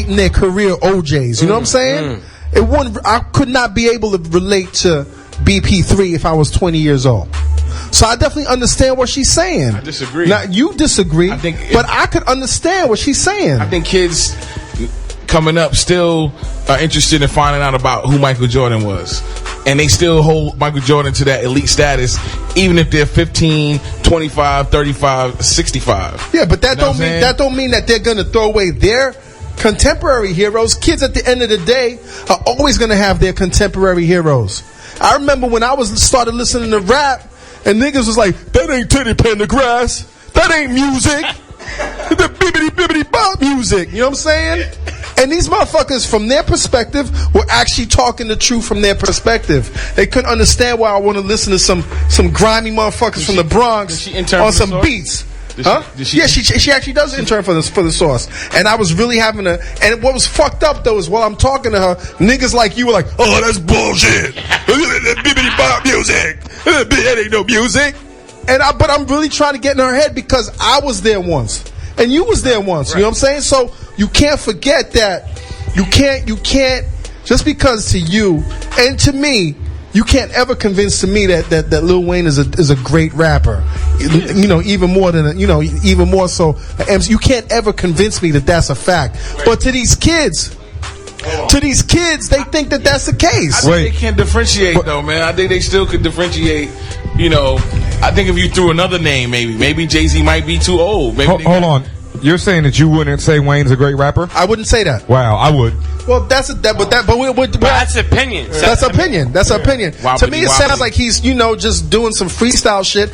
in their career OJs. You know what I'm saying? It wouldn't. I could not be able to relate to BP3 if I was 20 years old. So I definitely understand what she's saying. I disagree. Now you disagree, but I could understand what she's saying. I think kids coming up still are interested in finding out about who Michael Jordan was. And they still hold Michael Jordan to that elite status, even if they're 15, 25, 35, 65. Yeah, but that don't mean that they're going to throw away their contemporary heroes. Kids at the end of the day are always going to have their contemporary heroes. I remember when I started listening to rap, and niggas was like, that ain't Teddy Pendergrass. That ain't music. The bibbity bop music. You know what I'm saying? And these motherfuckers, from their perspective, were actually talking the truth from their perspective. They couldn't understand why I want to listen to some grimy motherfuckers from the Bronx on some beats. She actually does intern for the Source. And I was really having and what was fucked up though is while I'm talking to her, niggas like you were like, oh, that's bullshit. Bibbity bop music. That ain't no music. But I'm really trying to get in her head because I was there once. And you was there once. Right. You know what I'm saying? So you can't forget that you can't just because to you and to me, you can't ever convince to me that Lil Wayne is a great rapper. Even more so. You can't ever convince me that that's a fact. Right. But to these kids, they think that that's the case. I think they can't differentiate though, man. I think they still could differentiate. I think if you threw another name, maybe Jay-Z might be too old. Maybe hold on. You're saying that you wouldn't say Wayne's a great rapper? I wouldn't say that. Wow, I would. Well, that's opinion. That's opinion. That's opinion. To me, it sounds like he's just doing some freestyle shit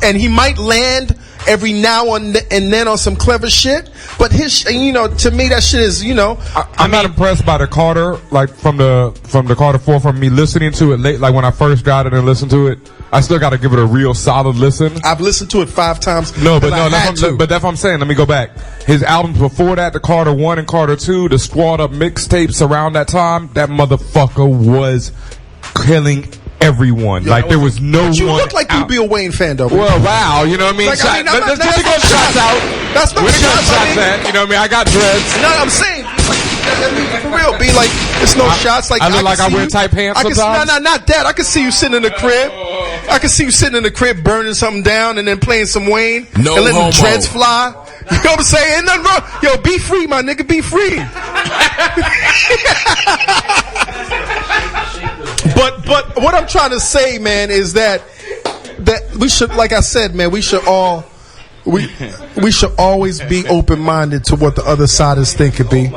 and he might land every now and then on some clever shit. But his, to me, that shit is, I'm not impressed by the Carter, like from the Carter 4, from me listening to it late, like when I first got it and listened to it. I still got to give it a real solid listen. I've listened to it 5 times. But that's what I'm saying. Let me go back. His albums before that, the Carter 1 and Carter 2, the Squad Up mixtapes around that time, that motherfucker was killing everyone. Like there was no one. You look like you'd be a Wayne fan, though. Well, wow, you know what I mean? Like, I mean, Let's get the gunshots out. That's not shots, at. You know what I mean? I got dreads. No, I'm saying, for real, be like, it's no shots. Like I look like I wear tight pants sometimes. No, not that. I can see you sitting in the crib. I can see you sitting in the crib burning something down and then playing some Wayne. No and letting homo. the dreads fly. You know what I'm saying? Ain't nothing wrong. Yo, be free, my nigga. Be free. But what I'm trying to say, man, is that we should, like I said, man, we should always be open-minded to what the other side is thinking. Be.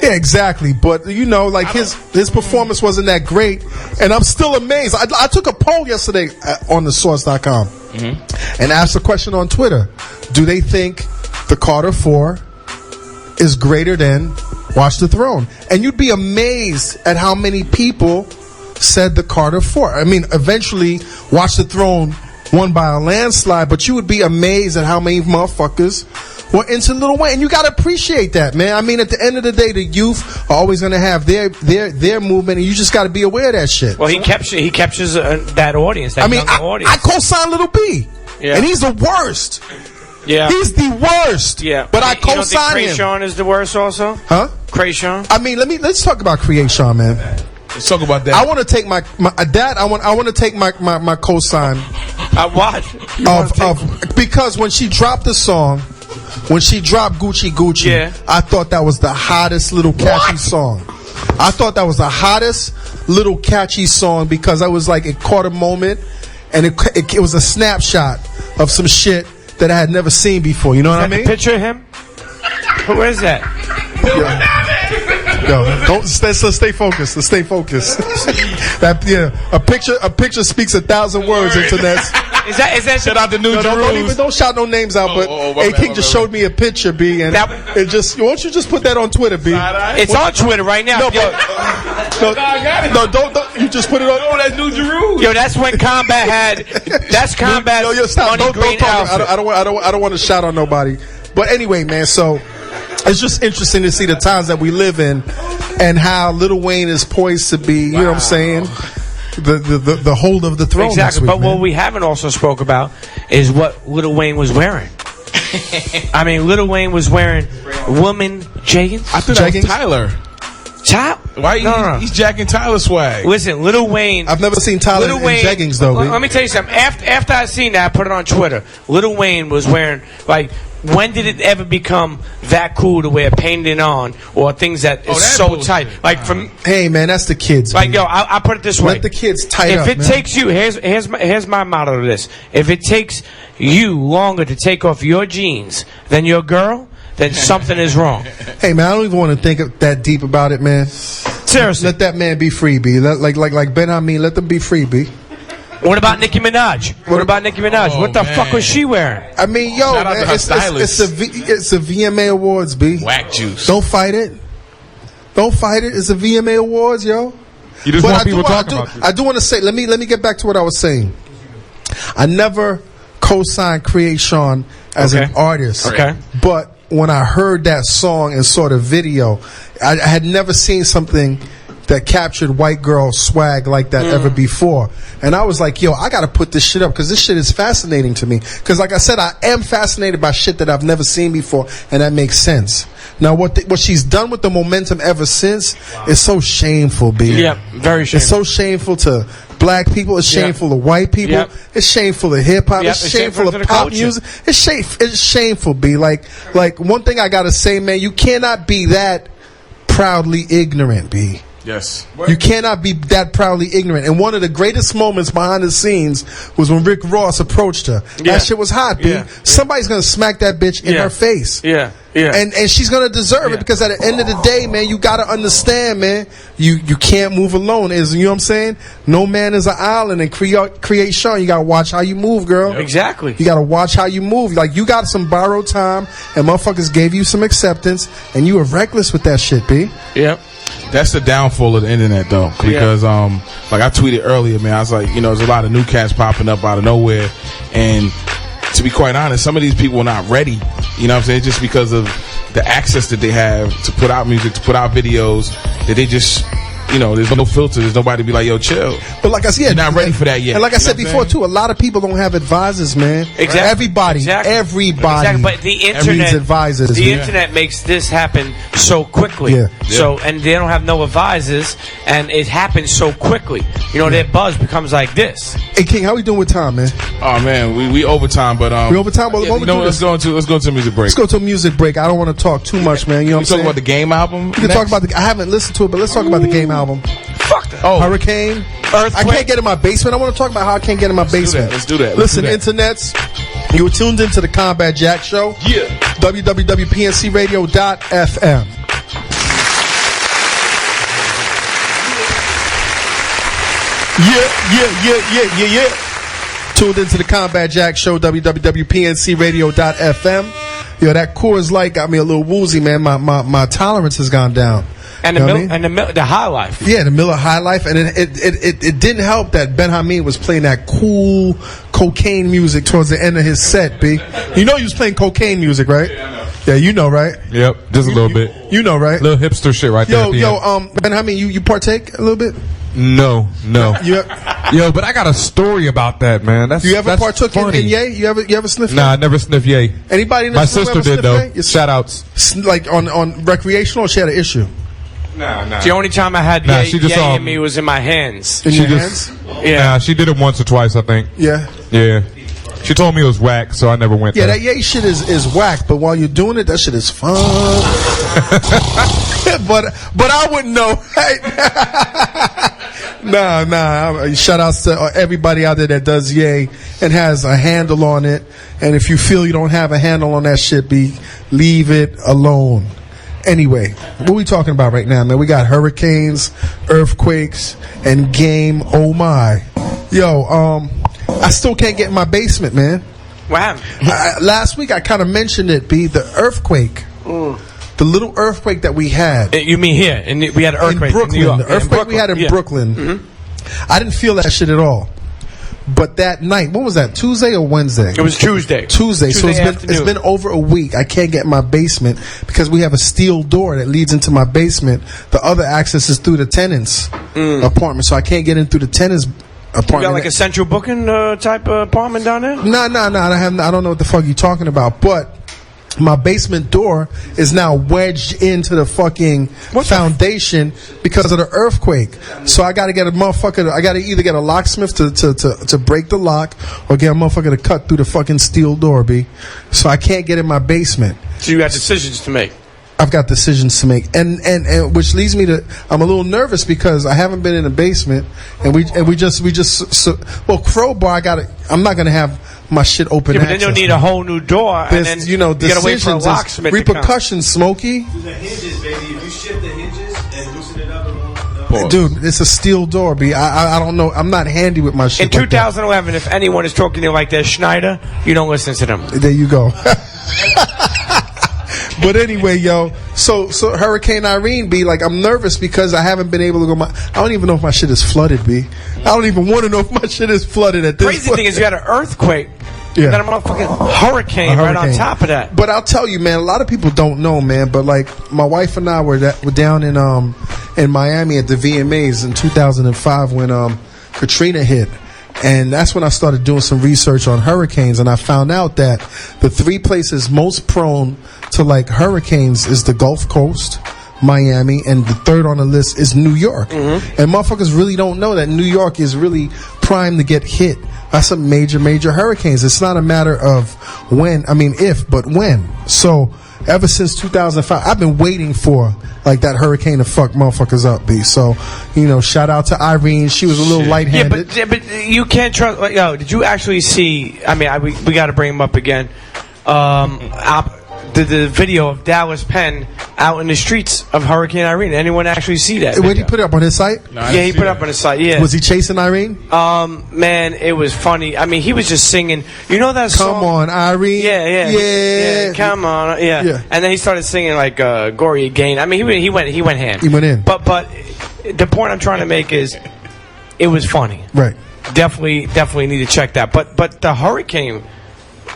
Yeah, exactly. But you know, like his performance wasn't that great, and I'm still amazed. I took a poll yesterday on the source.com and asked a question on Twitter: do they think the Carter 4 is greater than Watch the Throne? And you'd be amazed at how many people said the Carter 4. I mean, eventually, Watch the Throne won by a landslide, but you would be amazed at how many motherfuckers were into Lil Wayne. And you gotta appreciate that, man. I mean, at the end of the day, the youth are always gonna have their movement, and you just gotta be aware of that shit. Well, he captures that audience. That audience. I co-sign Lil B, and he's the worst. Yeah, he's the worst. Yeah, but I co-sign him. Kreayshawn is the worst, also. Huh? Kreayshawn. I mean, let's talk about Kreayshawn, man. Let's talk about that. I want to take my dad. I want to take my cosign. What? Because when she dropped the song, when she dropped Gucci, I thought that was the hottest little catchy song. I thought that was the hottest little catchy song because I was like, it caught a moment, and it was a snapshot of some shit that I had never seen before. You know what I mean? Picture of him. Who is that? Yo, let's stay focused. Let's stay focused. A picture speaks 1,000 words. Internet. Is that shout out to New Jerusalem? Don't shout no names out. But King just showed me a picture, B, and it just. Why don't you just put that on Twitter, B? It's on Twitter right now. No, don't. You just put it on. Oh, that's New Jerusalem. Yo, that's when Combat had. That's Combat. Yo, stop. Don't talk. I don't want to shout on nobody. But anyway, man. So. It's just interesting to see the times that we live in and how Lil Wayne is poised to be, you know what I'm saying? The hold of the throne. Exactly. Week, but what we haven't also spoke about is what Lil Wayne was wearing. I mean, Lil Wayne was wearing woman jeggings. I thought that was Tyler. Why he's jacking Tyler swag? Listen, Lil Wayne. I've never seen Tyler in jeggings though. Let me tell you something. After I seen that, I put it on Twitter. Lil Wayne was wearing like. When did it ever become that cool to wear painted on or things that is so tight? Like from hey man, that's the kids. Like yo, I put it this way: let the kids tight up. If it takes you, here's my motto to this: if it takes you longer to take off your jeans than your girl, then something is wrong. Hey man, I don't even want to think that deep about it, man. Seriously, let that man be free, B. Like Ben Hameen, let them be free, B. What about Nicki Minaj? What the fuck was she wearing? I mean, yo, man, it's a VMA Awards, B. Whack juice. Don't fight it. It's a VMA Awards, yo. You just want people talking about you. I do want to say, let me get back to what I was saying. I never co-signed Kreayshawn as an artist. Okay. But when I heard that song and saw the video, I had never seen something that captured white girl swag like that ever before. And I was like, yo, I gotta put this shit up because this shit is fascinating to me. Because like I said, I am fascinated by shit that I've never seen before, and that makes sense. Now what she's done with the momentum ever since is so shameful, B. Yeah, very shameful. It's so shameful to black people. It's shameful to white people. Yep. It's shameful to hip hop. It's shameful to pop music. It's shameful, B. Like one thing I gotta say, man, you cannot be that proudly ignorant, B. Yes. You cannot be that proudly ignorant. And one of the greatest moments behind the scenes was when Rick Ross approached her. Yeah. That shit was hot, B. Yeah. Somebody's gonna smack that bitch in her face. Yeah. Yeah. And she's gonna deserve it because at the end of the day, man, you gotta understand, man, you can't move alone. You know what I'm saying? No man is an island, and Kreayshawn, you gotta watch how you move, girl. Exactly. You gotta watch how you move. Like you got some borrowed time, and motherfuckers gave you some acceptance, and you were reckless with that shit, B. Yep. That's the downfall of the internet, though, because like I tweeted earlier, man, I was like, you know, there's a lot of new cats popping up out of nowhere, and to be quite honest, some of these people are not ready. You know what I'm saying? Just because of the access that they have to put out music, to put out videos, that they just there's no filter. There's nobody to be like, yo, chill. But like I said, you're not ready for that yet. And like I said before, too, a lot of people don't have advisors, man. Exactly. Everybody. But the internet needs advisors. The internet makes this happen so quickly. Yeah. So, and they don't have no advisors, and it happens so quickly. Their buzz becomes like this. Hey, King, how we doing with time, man? Oh man, we overtime, but we overtime. But let's go to a music break. Let's go to a music break. I don't want to talk too much, man. You know what I'm saying? Talk about the Game album. We can talk about I haven't listened to it, but let's talk about the Game album. Fuck that. Hurricane, Earthquake. I can't get in my basement. I want to talk about how I can't get in my basement. Let's do that. Listen, internets, you were tuned into the Combat Jack Show. Yeah. www.pncradio.fm. Yeah. Tuned into the Combat Jack Show, www.pncradio.fm. Yo, that Coors Light got me a little woozy, man. My tolerance has gone down. And the High Life. Yeah, the Miller High Life. And it didn't help that Ben Hameen was playing that cool cocaine music towards the end of his set, B. You know he was playing cocaine music, right? Yeah, I know. Yeah, you know, right? Yep, just a little bit. You know, right? Little hipster shit right there. Ben Hameen, you partake a little bit? No. Yo, but I got a story about that, man. You ever partook in Ye? You ever sniffed? Nah, I never sniffed Ye. Anybody in the My sister did though. Shout outs. Like on recreational, or she had an issue? Nah. The only time I had Ye in me was in my hands. In your hands? Yeah. Nah, she did it once or twice, I think. Yeah. She told me it was whack, so I never went there. Yeah, that Ye shit is whack, but while you're doing it, that shit is fun. but I wouldn't know. Nah. Shout outs to everybody out there that does Ye and has a handle on it. And if you feel you don't have a handle on that shit, leave it alone. Anyway, what we talking about right now, man? We got hurricanes, earthquakes, and game. Oh my. Yo, I still can't get in my basement, man. What happened? Last week I kind of mentioned it, B. The earthquake. The little earthquake that we had. You mean here? We had an earthquake in Brooklyn. In New York. The earthquake we had in Brooklyn. Mm-hmm. I didn't feel that shit at all. But that night, what was that? Tuesday or Wednesday? It was Tuesday. Tuesday. So it's been over a week. I can't get in my basement because we have a steel door that leads into my basement. The other access is through the tenant's apartment, so I can't get in through the tenant's apartment. You got like a central booking type of apartment down there? No. I don't know what the fuck you're talking about, but my basement door is now wedged into the fucking foundation because of the earthquake. So I gotta get a motherfucker. I gotta either get a locksmith to break the lock or get a motherfucker to cut through the fucking steel door, B. So I can't get in my basement. So you got decisions to make. I've got decisions to make, and which leads me to I'm a little nervous because I haven't been in the basement, and we just crowbar. I'm not gonna have my shit open. Yeah, but then you'll need a whole new door, and then you gotta wait for a locksmith. Repercussions, Smokey. The hinges, baby. If you shift the hinges and loosen it up, dude, it's a steel door, B. I don't know. I'm not handy with my shit. In 2011, if anyone is talking to you like that, Schneider, you don't listen to them. There you go. But anyway, yo, so Hurricane Irene, B, like, I'm nervous because I haven't been able to go. I don't even know if my shit is flooded, B. I don't even want to know if my shit is flooded at this point. Crazy thing is you had an earthquake. Yeah. You got a motherfucking hurricane right on top of that. But I'll tell you, man, a lot of people don't know, man, but like my wife and I were down in Miami at the VMAs in 2005 when Katrina hit. And that's when I started doing some research on hurricanes, and I found out that the three places most prone to like hurricanes is the Gulf Coast, Miami, and the third on the list is New York. Mm-hmm. And motherfuckers really don't know that New York is really primed to get hit by some major hurricanes. It's not a matter of if, but when. So ever since 2005, I've been waiting for like that hurricane to fuck motherfuckers up, B. So, shout out to Irene. She was a little lightheaded. Yeah, but you can't trust. Yo, did you actually see? I mean, we got to bring him up again. The video of Dallas Penn out in the streets of Hurricane Irene. Anyone actually see that? Where did he put it up on his site? No, he put it up on his site. Yeah. Was he chasing Irene? Man, it was funny. I mean, he was just singing. You know that song? Come on, Irene. Yeah. Come on. Yeah. And then he started singing like "Gory Again." I mean, he went ham. He went in. But the point I'm trying to make is, it was funny. Right. Definitely need to check that. But the hurricane.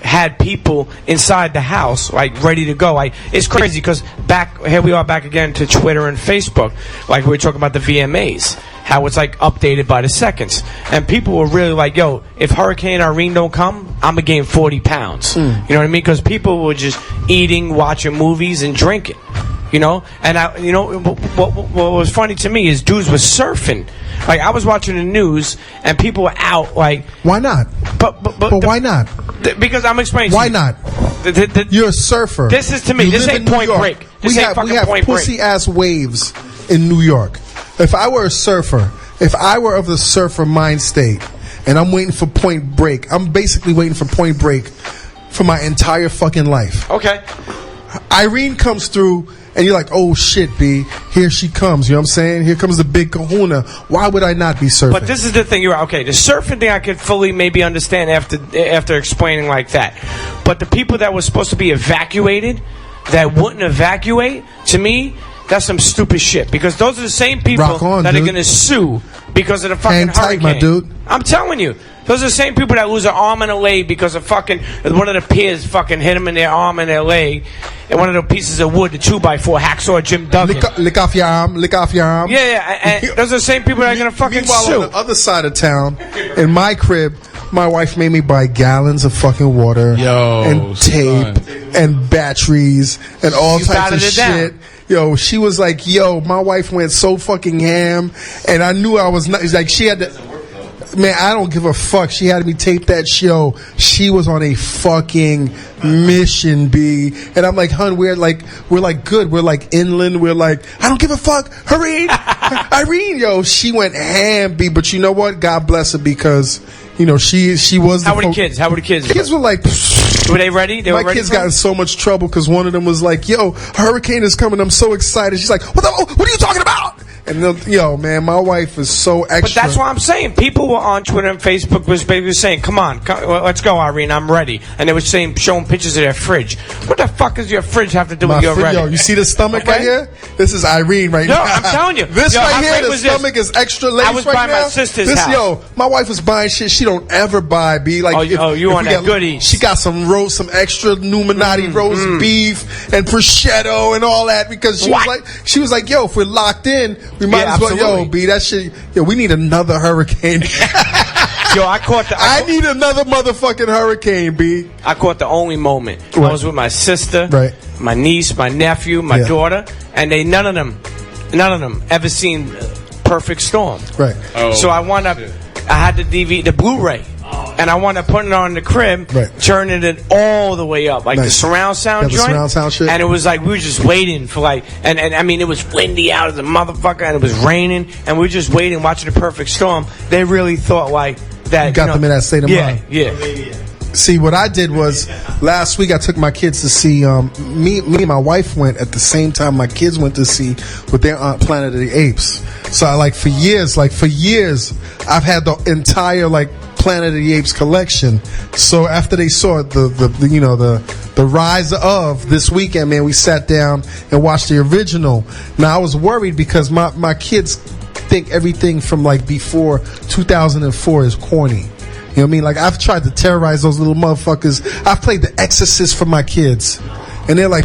had people inside the house, like, ready to go. Like, it's crazy because here we are back again to Twitter and Facebook. Like, we were talking about the VMAs, how it's, like, updated by the seconds. And people were really like, yo, if Hurricane Irene don't come, I'm going to gain 40 pounds. You know what I mean? Because people were just eating, watching movies, and drinking. You know? And, what was funny to me is dudes were surfing. Like, I was watching the news, and people were out, like... Why not? But why not? Because I'm explaining to Why you. not? You're a surfer. This is, to me, this ain't Point Break. This ain't fucking Point Break. We have pussy-ass waves in New York. If I were a surfer, if I were of the surfer mind state, and I'm waiting for Point Break, I'm basically waiting for Point Break for my entire fucking life. Okay. Irene comes through... And you're like, oh shit, B, here she comes. You know what I'm saying? Here comes the big kahuna. Why would I not be surfing? But this is the thing. You're okay. The surfing thing I could fully maybe understand after explaining like that. But the people that were supposed to be evacuated, that wouldn't evacuate, to me, that's some stupid shit. Because those are the same people that are going to sue because of the fucking hurricane. Hang tight, my dude. I'm telling you. Those are the same people that lose an arm and a leg because of fucking one of the piers fucking hit them in their arm and their leg, and one of the pieces of wood, the 2x4 hacksaw Jim Duggan. Lick off your arm. Lick off your arm. Yeah. And those are the same people that are gonna fucking sue. Meanwhile, on the other side of town, in my crib, my wife made me buy gallons of fucking water, and tape, and batteries, and all types of shit. Yo, she was like, yo, my wife went so fucking ham, and I knew I was not. Like, she had to. Man, I don't give a fuck. She had me tape that show. She was on a fucking mission, B. And I'm like, hun, we're like good. We're like inland. We're like, I don't give a fuck. Irene, yo, she went ham, B. But you know what? God bless her because, you know, she was. How many kids? Kids were like. Were they ready? My kids got in so much trouble because one of them was like, yo, a hurricane is coming. I'm so excited. She's like, what are you talking about? And yo, man, my wife is so extra. But that's what I'm saying. People were on Twitter and Facebook was basically saying, come on, let's go, Irene, I'm ready. And they were showing pictures of their fridge. What the fuck does your fridge have to do with your ready? Yo, you see the stomach right here? This is Irene right now. No, I'm telling you. This right here, the stomach is extra lace. I was right by now. My sister's house. Yo, my wife was buying shit she don't ever buy, B. Like, you want that goodie. She got some extra Numinati roast beef and prosciutto and all that because she was like, yo, if we're locked in, we might as well, yo, B, that shit, yo, we need another hurricane. Yo, I need another motherfucking hurricane, B. I caught the only moment. I was with my sister, my niece, my nephew, my daughter, and none of them ever seen Perfect Storm. Right. So I had the DVD, the Blu-ray. And I wanted to put it on the crib, turning it all the way up, like the surround sound joint. Surround sound shit. And it was like we were just waiting for and I mean it was windy out as a motherfucker, and it was raining, and we were just waiting, watching the Perfect Storm. They really thought like that. You got them in that state of mind. Yeah. See, what I did was last week I took my kids to see. Me and my wife went at the same time my kids went to see with their aunt Planet of the Apes. So I for years, I've had the entire Planet of the Apes collection. So after they saw the rise of this weekend, man, we sat down and watched the original. Now I was worried because my kids think everything from before 2004 is corny. You know what I mean? I've tried to terrorize those little motherfuckers. I've played The Exorcist for my kids. And they're like,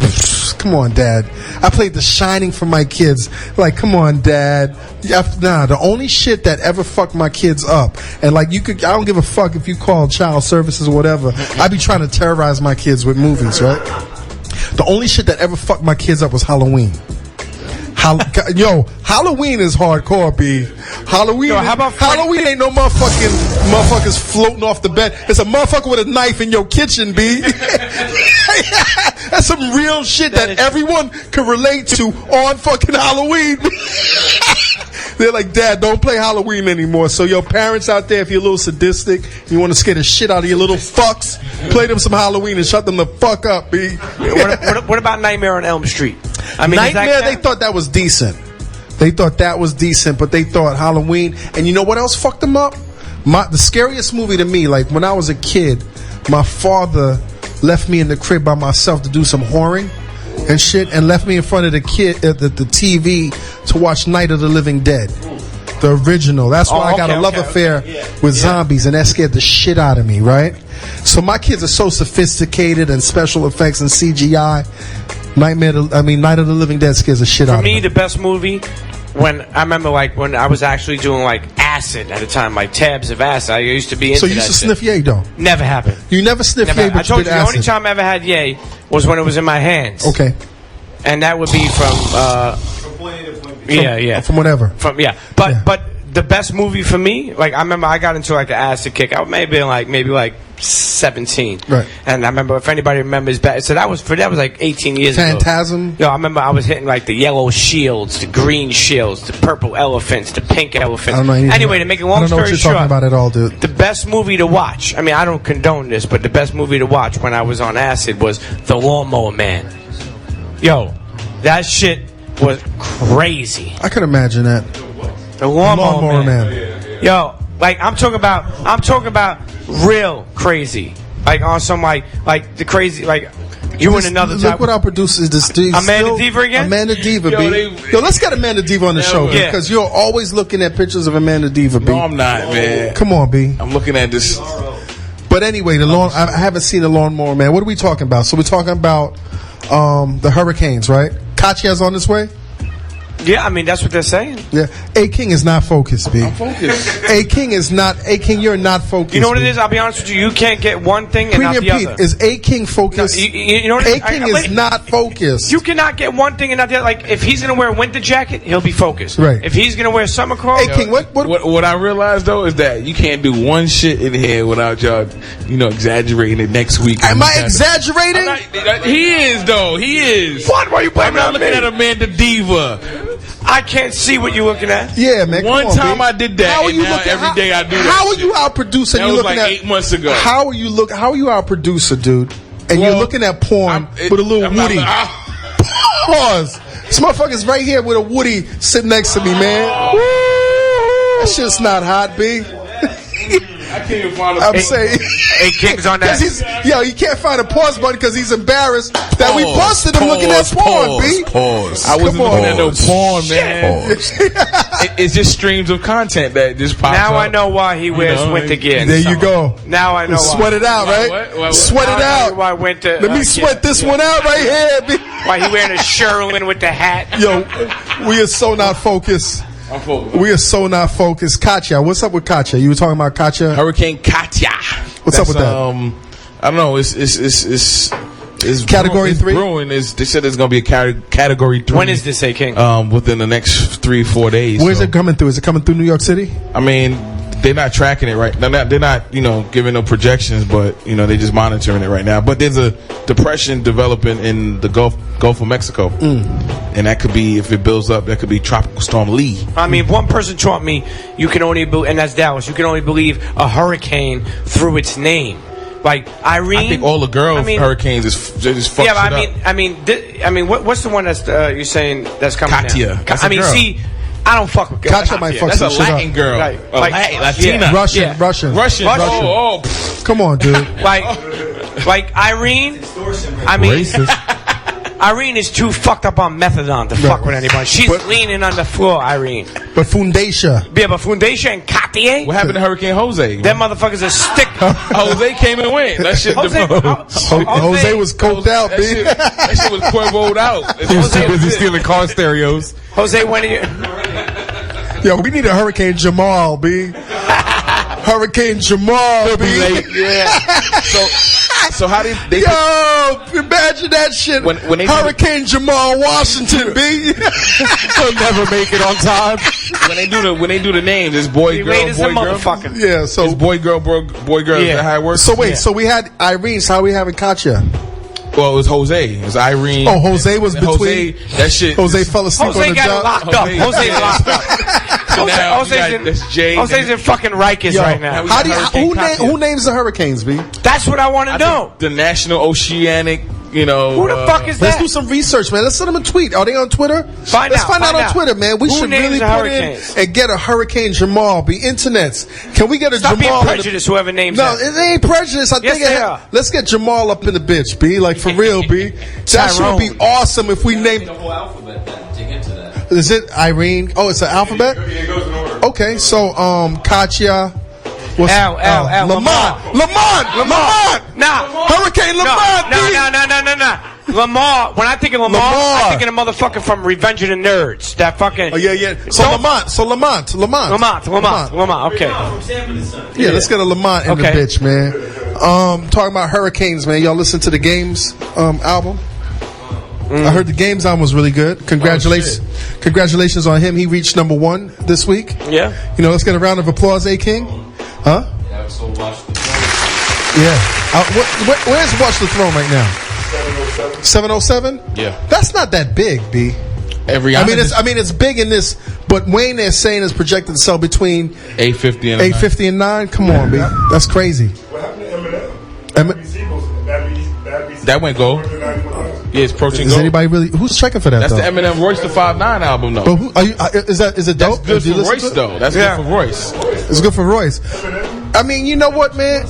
come on, Dad. I played The Shining for my kids. Like, come on, Dad. Nah, the only shit that ever fucked my kids up, and I don't give a fuck if you call child services or whatever. I be trying to terrorize my kids with movies, right? The only shit that ever fucked my kids up was Halloween. Halloween is hardcore, B. Halloween. Halloween ain't no motherfuckers floating off the bed. It's a motherfucker with a knife in your kitchen, B. That's some real shit that everyone can relate to on fucking Halloween. They're like, Dad, don't play Halloween anymore. So your parents out there, if you're a little sadistic, you want to scare the shit out of your little fucks, play them some Halloween and shut them the fuck up, B. What about Nightmare on Elm Street? I mean, Nightmare, they thought that was decent. But they thought Halloween. And you know what else fucked them up? The scariest movie to me, when I was a kid, my father left me in the crib by myself to do some whoring and shit, and left me in front of the TV to watch Night of the Living Dead. The original. That's why I got a love affair with zombies, and that scared the shit out of me, right? So my kids are so sophisticated and special effects and CGI. Night of the Living Dead scares the shit out of me. For me, the best movie, when I remember, like, when I was actually doing, like, acid at the time, like, tabs of acid. I used to be into So you used to sniff yay, though? Never happened. You never sniffed yay, but I told you did you, the acid. only time I ever had yay was when it was in my hands. Okay. And that would be From whatever. But the best movie for me, like, I remember I got into, like, the acid kick. I may have been, maybe 17. Right. And I remember, if anybody remembers back, so that was like 18 years ago. Phantasm. Yo, I remember I was hitting, like, the yellow shields, the green shields, the purple elephants, the pink elephants. I don't know anything anyway, to make a long story short, I don't know what you're talking about at all, dude. the best movie to watch, I mean, I don't condone this, but the best movie to watch when I was on acid was The Lawnmower Man. Yo, that shit was crazy. I could imagine that. The Lawnmower Man. Yo, like, I'm talking about real crazy. Like, on some, like the crazy, like, you in another type. Look what our producer is this. Amanda Diva again? Amanda Diva, Yo, let's get Amanda Diva on the show, because you're always looking at pictures of Amanda Diva, B. No, I'm not, man. Come on, B. I'm looking at this. But anyway, I haven't seen The Lawnmower Man. What are we talking about? So we're talking about the hurricanes, right? Katya's on its way? Yeah, I mean, that's what they're saying. Yeah. A-King is not focused, B. I'm focused. A-King, you're not focused. You know what B. it is? I'll be honest with you. You can't get one thing and not the Pete, other. is A-King focused? No, you know what it is? A-King is not focused. You cannot get one thing and not the other. Like, if he's going to wear a winter jacket, he'll be focused. Right. If he's going to wear summer clothes... A-King, What I realized, though, is that you can't do one shit in here without y'all, exaggerating it next week. Am I exaggerating? He is, though. He is. What? Why are you blaming I'm not on looking me? at Amanda Diva. I can't see what you're looking at. Yeah, man. One come on, time B. I did that, How are and you now looking? every day I do that How are shit. you our producer? That And was you're looking like at 8 months ago. How are you our producer, dude? And you're looking at porn with a little Woody. Pause. This motherfucker's right here with a Woody sitting next to me, man. Woo! That shit's not hot, B. I can't even find a I'm saying. A-King's on that. You can't find a pause button because he's embarrassed that we busted him looking at porn, B. Pause. I wasn't looking at no porn, man. It's just streams of content that just pop up. Now I know why he wears winter gear. There you go. Now I know why. Sweat it out, right? What? Sweat it out. Why winter? Let me sweat this one out right here, B. Why he wearing a Sherwin with the hat? Yo, we are so not focused. I'm focused. We are so not focused. Katya, what's up with Katya? You were talking about Katya? Hurricane Katya. What's up with that? I don't know. It's Category 3? Brewing. They said it's going to be a category 3. When is this, A-King? Within the next 3-4 days. Where's it coming through? Is it coming through New York City? I mean, they're not tracking it right. They're not giving no projections, but they're just monitoring it right now. But there's a depression developing in the Gulf of Mexico, and that could be, if it builds up, that could be Tropical Storm Lee. I mean, if one person taught me, you can only and that's Dallas. You can only believe a hurricane through its name. Like Irene, I think all the girl hurricanes just fucked I mean, what's the one that's you're saying that's coming? Katya. Now? That's a girl. See, I don't fuck with Katya might fuck That's some a shit Latin up. girl. Right. Latina. Yeah. Russian. Oh. Come on, dude. Like Irene. I mean, Irene is too fucked up on methadone to fuck with anybody. She's leaning on the floor, Irene. But Fundation. Yeah, but Fundation and Katya. What happened to Hurricane Jose? Them motherfuckers are stick. Jose came and went. That shit. Jose was coked out, B. That shit was Cuervo'd out. He was too busy stealing car stereos. Jose, when are you? Yo, we need a Hurricane Jamal, B. Hurricane Jamal, B. Yeah. So how did they? Yo, imagine that shit. When they Hurricane Jamal Washington, B. He'll never make it on time. When they do the names, it's boy, girl, boy, girl. Motherfucker. Yeah, so it's boy, girl. Yeah. Is that how it works? So wait, so we had Irene. So how we having Katya? Well, it was Jose. It was Irene. Oh, Jose was between. That shit. Jose fell asleep Jose on the got job. locked up. Jose's locked up. So now Jose's in fucking Rikers right now. Who names the hurricanes, B? That's what I want to know. The National Oceanic. Who the fuck is that? Let's do some research, man. Let's send them a tweet. Are they on Twitter? Let's find out on Twitter, man. We should really put in and get a Hurricane Jamal. Be internets. Can we get a Stop Jamal? Being prejudiced, whoever names No, that. it ain't prejudice. I think let's get Jamal up in the bitch, B. Like for real, B. That should be awesome if we named the whole alphabet then to get to that. Is it Irene? Oh, it's an alphabet? It goes in order. Okay, so Katya. What's Lamont. Nah. Hurricane Lamont. No. Lamar. When I think of Lamar, I think of the motherfucker from Revenge of the Nerds. That fucking. Oh yeah. So Lamont. Okay. Yeah, let's get a Lamont in the bitch, man. Talking about hurricanes, man. Y'all listen to the Games album. I heard the Games album was really good. Congratulations on him. He reached #1 this week. Yeah. Let's get a round of applause, A King. Huh? Yeah, so watch the Yeah. Where's Watch the Throne right now? 707. Yeah. That's not that big, B. It's big in this, but Wayne they're saying is projected to sell between 850 and 9. Come on, B. That's crazy. What happened to Eminem? That went gold. Yeah, it's approaching gold. Is anybody really? Who's checking for that? That's though? the Eminem Royce the 5'9" album, though. But who are you? Is it dope? That's good for Royce, though. That's good for Royce. It's good for Royce. I mean, you know what, man?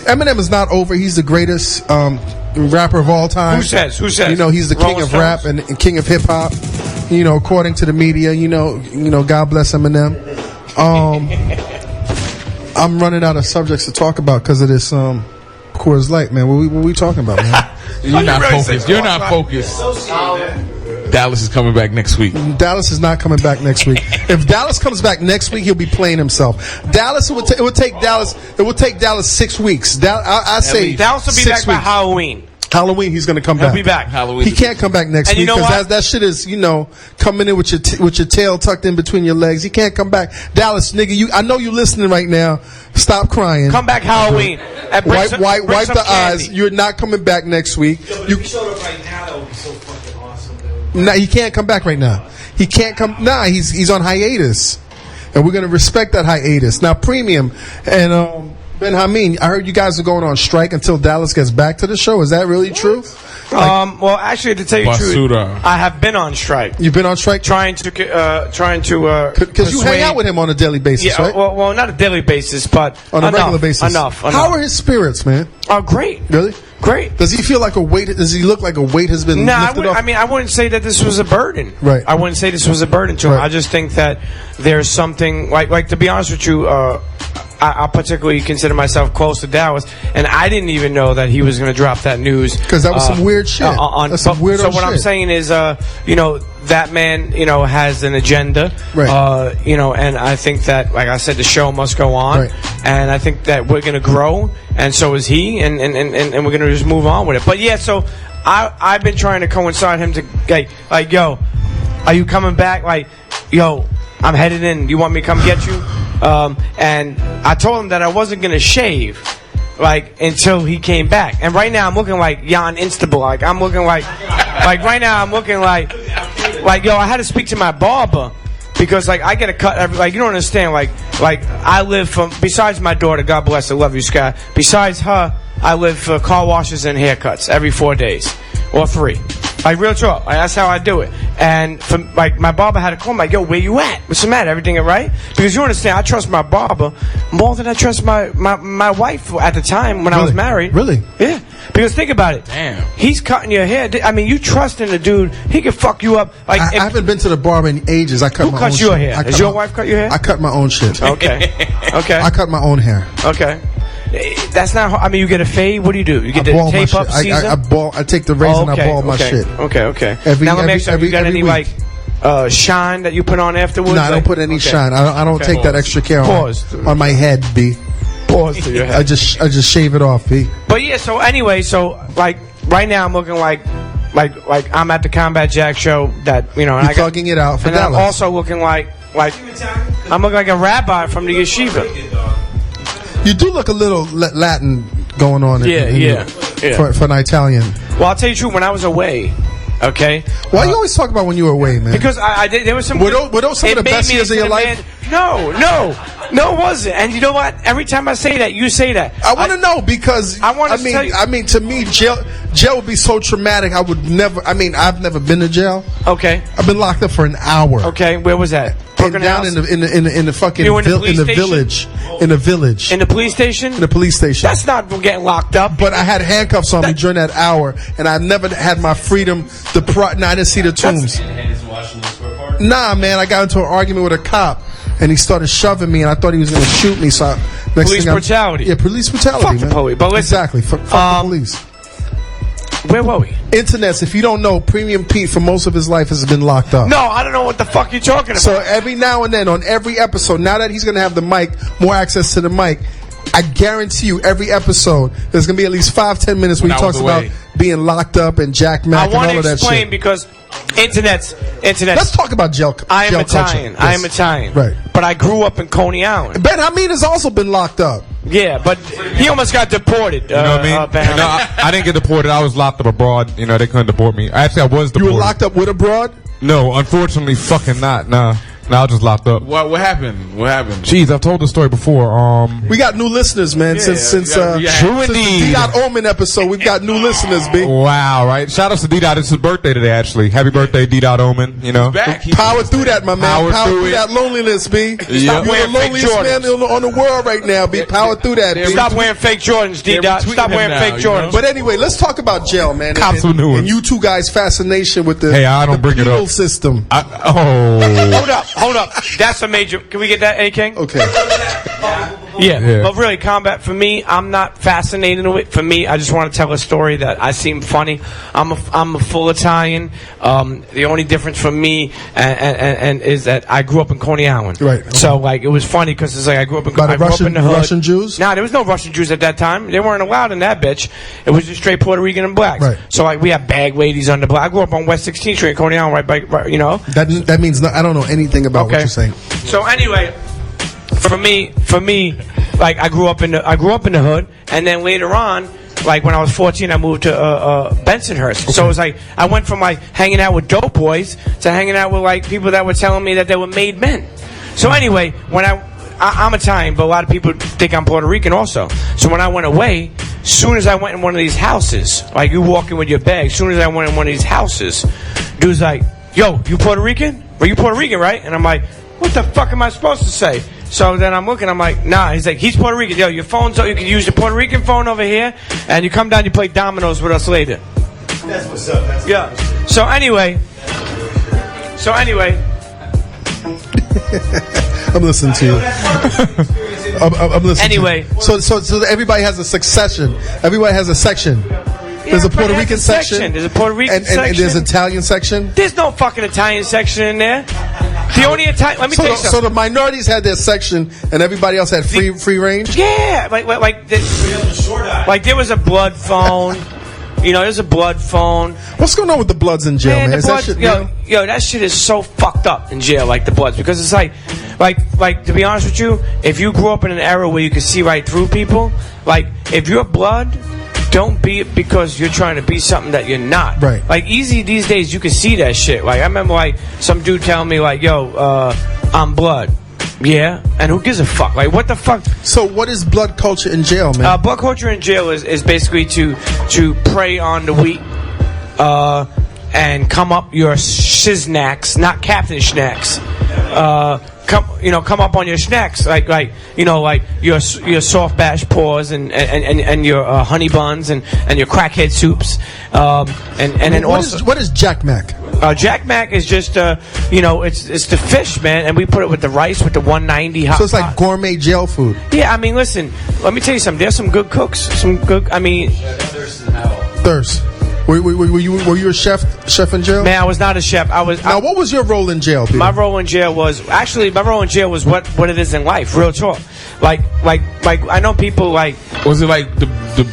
Eminem is not over. He's the greatest rapper of all time. Who says? He's the king of rap and king of hip hop. According to the media. God bless Eminem. I'm running out of subjects to talk about because of this Coors Light, man. What we talking about, man? You're not focused. You're not focused. Dallas is coming back next week. Dallas is not coming back next week. If Dallas comes back next week, he'll be playing himself. Dallas, it would take Dallas 6 weeks. I say Dallas will be back by Halloween. Halloween, he's going to come back. He'll be back. Halloween. He can't come back next week because that shit is, coming in with your tail tucked in between your legs. He can't come back. Dallas, nigga, I know you listening right now. Stop crying. Come back Halloween. Wipe the eyes. You're not coming back next week. If he showed up right now, that would be so fucking awesome, dude. Nah, he can't come back right now. He can't come. Nah, he's on hiatus, and we're gonna respect that hiatus. Now, Premium and Ben Hameen, I heard you guys are going on strike until Dallas gets back to the show. Is that really true? Well, actually, to tell you the truth, I have been on strike. You've been on strike, trying to because you hang out with him on a daily basis, right? Well, not a daily basis, but on a regular basis. Enough. How are his spirits, man? Oh, great. Really? Great. Does he feel like a weight? Does he look like a weight has been lifted off? I wouldn't say that this was a burden. Right. I wouldn't say this was a burden to him. I just think that there's something like to be honest with you. I particularly consider myself close to Dallas, and I didn't even know that he was going to drop that news because that was some weird shit. That's some weird shit. So what I'm saying is, that man, has an agenda, right? And I think that, like I said, the show must go on, right. And I think that we're going to grow, and so is he, and we're going to just move on with it. But yeah, so I've been trying to coincide him to like, yo, are you coming back? Like, yo, I'm headed in. You want me to come get you? And I told him that I wasn't gonna shave, until he came back. And right now I'm looking like Jan Instable. Like I'm looking like right now I'm looking like yo. I had to speak to my barber because I get a cut every. You don't understand. Like I live for besides my daughter. God bless her. Love you, Scott. Besides her, I live for car washes and haircuts every 4 days or 3. Real talk. That's how I do it. And my barber had to call me, yo, where you at? What's the matter? Everything all right? Because you understand, I trust my barber more than I trust my wife at the time when I was married. Really? Yeah. Because think about it. Damn. He's cutting your hair. I mean, you trust in the dude. He can fuck you up. I haven't been to the barber in ages. I cut Who my cuts own your shit. hair? Does your wife cut your hair? I cut my own shit. Okay. I cut my own hair. Okay. That's not. I mean, you get a fade. What do? You get the tape up season? I take the razor and I ball my shit. Okay. Now let me ask you: have you got any shine that you put on afterwards? No, I don't put any shine. I don't take that extra care on my head, B. Pause to your head. I just shave it off, B. But yeah. So anyway, right now I'm looking like I'm at the Combat Jack show. That You're thugging it out for and Dallas. I'm also looking like I'm looking like a rabbi from the yeshiva. You do look a little Latin going on. For an Italian. Well, I'll tell you the truth. When I was away, okay. Why you always talk about when you were away, man? Because I did. There was some. Were those some of the best years of your life? No, it wasn't. And you know what? Every time I say that, you say that. I want to know because I mean, to me, jail would be so traumatic. I would never. I mean, I've never been to jail. Okay. I've been locked up for an hour. Okay, where was that? Down in the fucking village. In the village. In the police station? In the police station. That's not getting locked up. But I had handcuffs on me during that hour, and I never had my freedom. I didn't see the tombs. Nah, man, I got into an argument with a cop, and he started shoving me, and I thought he was going to shoot me. So police brutality. Yeah, police brutality. Fuck the man. police. But listen, exactly. Fuck the police. Where were we? Internets. If you don't know, Premium Pete for most of his life has been locked up. No, I don't know what the fuck you're talking about. So every now and then, on every episode, now that he's going to have the mic, more access to the mic, I guarantee you, every episode, there's going to be at least 5-10 minutes where he talks about being locked up and Jack Mack and all of that shit. I want to explain because internet's. Let's talk about jail. I am jail Italian. Culture. I am Italian. Right. But I grew up in Coney Island. Ben Hamid has also been locked up. Yeah, but he almost got deported. You know what I mean? No, I didn't get deported. I was locked up abroad. You know, they couldn't deport me. Actually, I was deported. You were locked up with abroad? No, unfortunately, fucking not. Nah. No, I was just locked up. What happened? What happened? Jeez, I've told the story before. We got new listeners, man. Since true the indeed. D. Omen episode, we've got new listeners, B. Wow, right? Shout out to D. It's his birthday today, actually. Happy birthday, D. Omen. You know, power through that, my man. Power through that loneliness, B. Stop You're the wearing loneliest fake man on the world right now, B. Power through that, B. Stop wearing fake Jordans, D. Stop wearing fake Jordans. But anyway, let's talk about jail, man. And you two guys' fascination with the penal system. Hold up. That's a major. Can we get that, A King? Okay. Yeah, but really, combat for me, I'm not fascinated with it. For me, I just want to tell a story that I seem funny. I'm a full Italian. The only difference for me and is that I grew up in Coney Island. Right. Okay. So like it was funny because it's like I grew up in the hood. Russian Jews? Nah, there was no Russian Jews at that time. They weren't allowed in that bitch. It was just straight Puerto Rican and blacks. Right. So like we had bag ladies on the block. I grew up on West 16th Street in Coney Island, right, you know. That means I don't know anything about what you're saying. So anyway, for me, like I grew up in the hood, and then later on, like when I was 14, I moved to Bensonhurst. Okay. So it was like I went from like hanging out with dope boys to hanging out with like people that were telling me that they were made men. So anyway, when I'm Italian, but a lot of people think I'm Puerto Rican also. So when I went away, soon as I went in one of these houses, like you walk in with your bag, soon as I went in one of these houses, dude's like, "Yo, you Puerto Rican? Well, you Puerto Rican, right?" And I'm like, "What the fuck am I supposed to say?" So then I'm looking, I'm like, "Nah." He's like, "He's Puerto Rican. Yo, your phone's up. You can use the Puerto Rican phone over here, and you come down, you play dominoes with us later." That's what's up. That's yeah. So anyway. I'm listening to you. I'm listening. Anyway. So everybody has a succession. Everybody has a section. There's a Puerto Rican section. There's a Puerto Rican section. And there's an Italian section. There's no fucking Italian section in there. The only Italian. Let me tell you something. So the minorities had their section, and everybody else had free range. Yeah, like there was a blood phone. You know, there's a blood phone. What's going on with the Bloods in jail, man? Is that shit yo, that shit is so fucked up in jail, like the Bloods, because it's like to be honest with you, if you grew up in an era where you could see right through people, like if you're Blood, don't be it because you're trying to be something that you're not. Right. Like easy these days, you can see that shit. Like I remember like some dude telling me like, "Yo, I'm Blood." Yeah, and who gives a fuck? Like, what the fuck? So, what is blood culture in jail, man? Blood culture in jail is basically to prey on the weak, and come up your shiznacks, not Captain Snacks. Come up on your snacks, like your soft bash paws and your honey buns and your crackhead soups, and then what is Jack Mack? Jack Mack is just it's the fish, man, and we put it with the rice with the 190 hot. So it's like gourmet jail food. Yeah, I mean, listen, let me tell you something. There's some good cooks, Thirst. Were you a chef in jail? Man, I was not a chef. What was your role in jail, Peter? My role in jail was what it is in life. Real talk. Like I know people like. Was it like the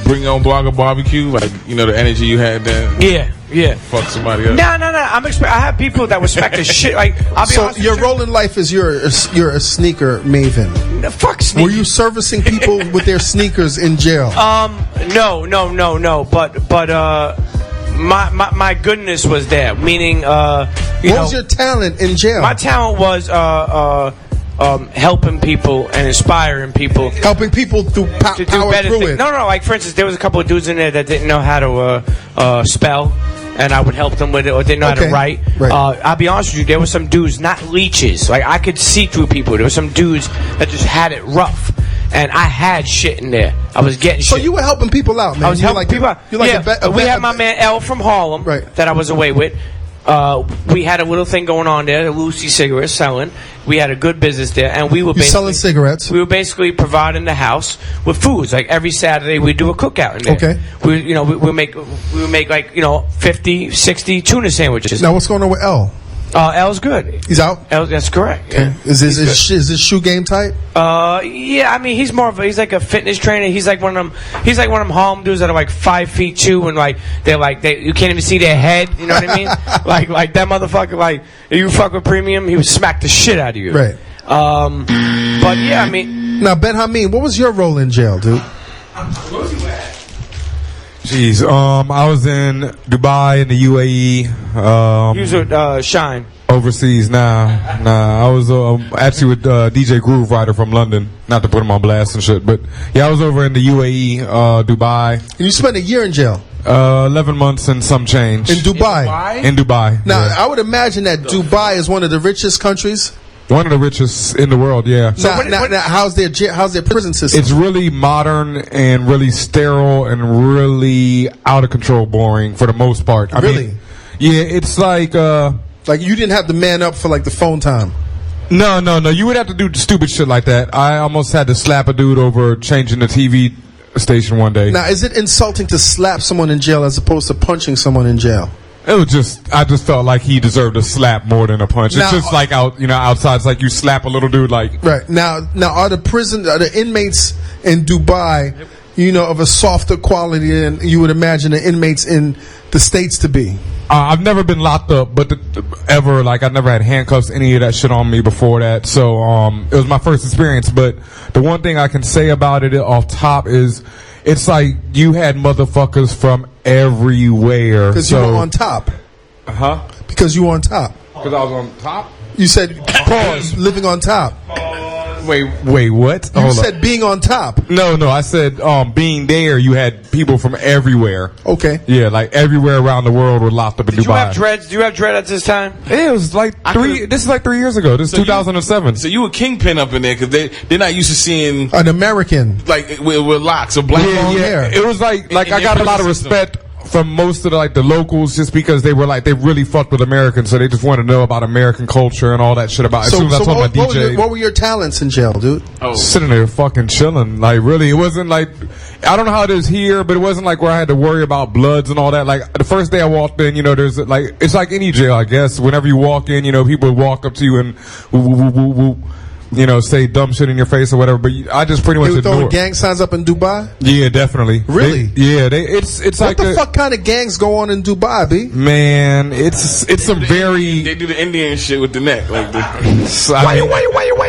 bring your own blogger barbecue? Like the energy you had there. Yeah. Fuck somebody else. No. I have people that respect the shit. Like I'll be honest. So your role in life is you're a sneaker maven. Fuck sneakers. Were you servicing people with their sneakers in jail? No. But my goodness was there. Meaning, what was your talent in jail? My talent was helping people and inspiring people. Helping people to do better through it. No. Like for instance, there was a couple of dudes in there that didn't know how to spell, and I would help them with it, or didn't know how to write. Right. I'll be honest with you, there were some dudes, not leeches. Like I could see through people. There were some dudes that just had it rough. And I had shit in there. I was getting shit. So you were helping people out, man. I was helping people out. We had my man L from Harlem that I was away with. we had a little thing going on there, the Lucy cigarettes selling. We had a good business there, and we were selling cigarettes. We were basically providing the house with foods. Like every Saturday, we do a cookout in there. Okay. We make like 50, 60 tuna sandwiches. Now what's going on with L? L's good. He's out. L, that's correct. Okay. Yeah. Is his shoe game tight? Yeah. I mean, he's like a fitness trainer. He's like one of them. He's like one of them Harlem dudes that are like 5'2" and like you can't even see their head. You know what I mean? like that motherfucker. Like if you fuck with Premium, he would smack the shit out of you. Right. But yeah, I mean. Now Ben Hameen, what was your role in jail, dude? Jeez, I was in Dubai in the UAE. He was with Shine. Overseas, nah. I was actually with DJ Groove Rider from London. Not to put him on blast and shit, but yeah, I was over in the UAE, Dubai. And you spent a year in jail. 11 months and some change. In Dubai. In Dubai. Now, yeah. I would imagine that Dubai is one of the richest countries. One of the richest in the world, yeah. So now, how's their prison system? It's really modern and really sterile and really out of control boring for the most part. I mean, yeah, it's like you didn't have to man up for like the phone time. No. You would have to do stupid shit like that. I almost had to slap a dude over changing the TV station one day. Now, is it insulting to slap someone in jail as opposed to punching someone in jail? It was I just felt like he deserved a slap more than a punch. It's just like outside. It's like you slap a little dude like. Right. Now are the inmates in Dubai, of a softer quality than you would imagine the inmates in the States to be? I've never been locked up, but I never had handcuffs, any of that shit on me before that. So it was my first experience. But the one thing I can say about it off top is, it's like you had motherfuckers from everywhere. Because you were on top. Huh? Because you were on top. Because I was on top? You said, pause, living on top. Wait, what? You said being on top. No, I said being there, you had people from everywhere. Okay. Yeah, like everywhere around the world were locked up in Dubai. Did you have dreads? Do you have dread at this time? Yeah, it was like this is like 3 years ago. This is 2007. So you were kingpin up in there because they're not used to seeing an American like with locks or black long hair. It was like I got a lot of respect from most of the locals, just because they really fucked with Americans, so they just wanted to know about American culture and all that shit about. As soon as I told my DJ, what were your talents in jail, dude? Sitting there fucking chilling. Like really, it wasn't like, I don't know how it is here, but it wasn't like where I had to worry about bloods and all that. Like the first day I walked in, there's like, it's like any jail, I guess. Whenever you walk in, people would walk up to you and say dumb shit in your face or whatever, but I just pretty much They were throwing ignored. gang signs up in Dubai? Yeah, definitely. Really? It's what like the fuck kind of gangs go on in Dubai, B? Man, it's some very. They do the Indian shit with the neck, like the.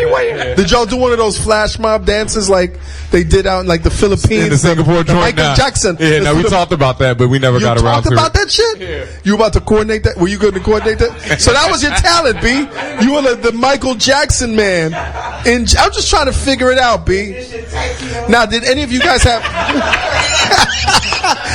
Wait. Did y'all do one of those flash mob dances like they did out in like the Philippines? In the Singapore joint, Michael Jackson. Yeah, no, we talked about that, but we never got around to it. You talked about that shit? Yeah. You about to coordinate that? Were you going to coordinate that? So that was your talent, B. You were the Michael Jackson man. I'm just trying to figure it out, B. Now, did any of you guys have...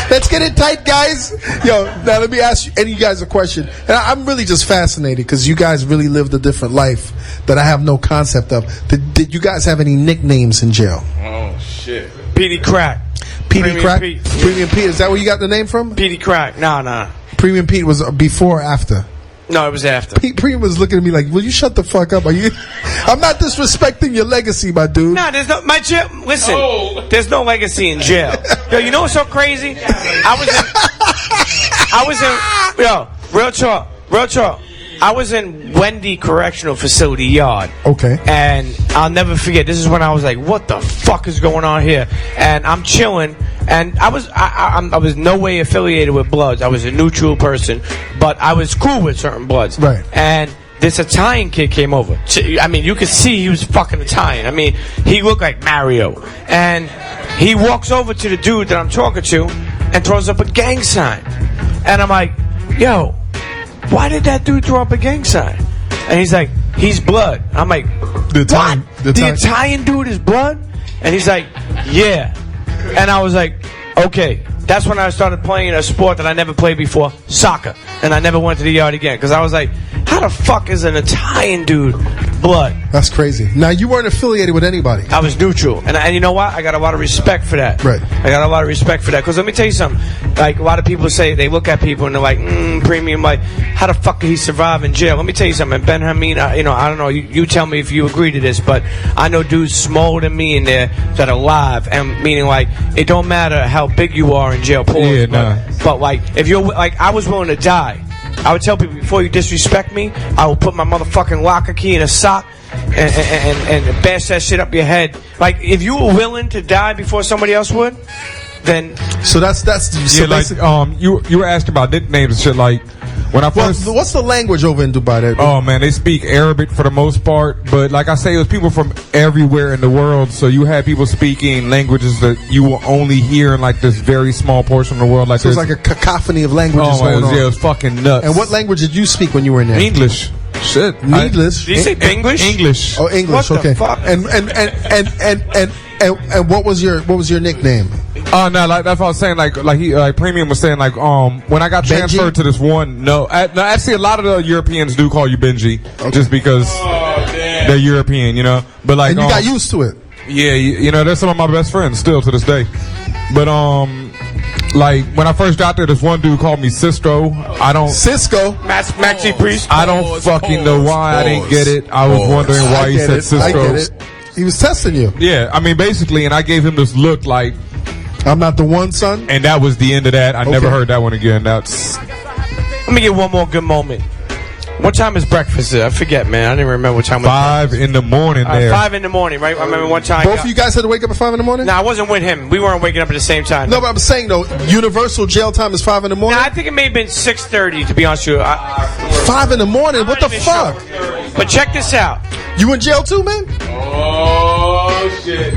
Let's get it tight, guys. Yo, now let me ask you, any of you guys a question. And I'm really just fascinated because you guys really lived a different life that I have no concept of. Did you guys have any nicknames in jail? Oh, shit. Petey Crack. Petey Crack? Pete. Premium Pete. Is that where you got the name from? Petey Crack. Nah. Premium Pete was before or after? No, it was after. Premium was looking at me like, will you shut the fuck up? I'm not disrespecting your legacy, my dude. No, there's no... My jail... Listen, there's no legacy in jail. Yo, you know what's so crazy? I was in... Yo, real talk. I was in Wendy Correctional Facility Yard. Okay. And I'll never forget, this is when I was like, what the fuck is going on here? And I'm chilling, and I was no way affiliated with Bloods. I was a neutral person, but I was cool with certain Bloods. Right. And this Italian kid came over. I mean, you could see he was fucking Italian. I mean, he looked like Mario. And he walks over to the dude that I'm talking to and throws up a gang sign. And I'm like, yo, why did that dude throw up a gang sign? And he's like, he's Blood. I'm like, The Italian dude is Blood? And he's like, yeah. And I was like, okay. That's when I started playing a sport that I never played before, soccer. And I never went to the yard again. Because I was like, how the fuck is an Italian dude blood. That's crazy. Now, you weren't affiliated with anybody. I was neutral. And you know what? I got a lot of respect for that. Right. I got a lot of respect for that. Because let me tell you something. Like, a lot of people say, they look at people and they're like, Premium, like, how the fuck did he survive in jail? Let me tell you something. Ben Hameen, I don't know. You tell me if you agree to this, but I know dudes smaller than me in there that are alive. And meaning, like, it don't matter how big you are in jail. Pause, but, like, if you're, like, I was willing to die. I would tell people, before you disrespect me, I will put my motherfucking locker key in a sock and bash that shit up your head. Like, if you were willing to die before somebody else would, then... So that's so like, you were asking about nicknames and shit, like, when I first... Well, what's the language over in Dubai? Oh, man, they speak Arabic for the most part, but like I say, it was people from everywhere in the world, so you had people speaking languages that you will only hear in, like, this very small portion of the world. Like, so it's like a cacophony of languages going on. Yeah, it was fucking nuts. And what language did you speak when you were in there? English. Shit. English? Did you say English? English. Oh, English, what okay. The fuck? And what was your nickname? Oh no, like that's what I was saying. Like Premium was saying, like when I got transferred to this one, no, actually a lot of the Europeans do call you Benji, just because they're European, you know. But like, and you got used to it. Yeah, you know, they're some of my best friends still to this day. But like when I first got there, this one dude called me Cisco. Cisco. Maxi Priest. I don't fucking know why I didn't get it. I was wondering why he said Cisco. I get it. He was testing you. Yeah, I mean basically, and I gave him this look like, I'm not the one, son. And that was the end of that. I never heard that one again. That's. Let me get one more good moment. What time is breakfast? I forget, man. I didn't remember what time. 5 in the morning. There. 5 in the morning, right? I remember one time. Both of you guys had to wake up at 5 in the morning? No, I wasn't with him. We weren't waking up at the same time. No, but I'm saying though, universal jail time is 5 in the morning. No, I think it may have been 6:30. To be honest with you, 5 in the morning. What the fuck? Sure. But check this out. You in jail too, man? Oh shit.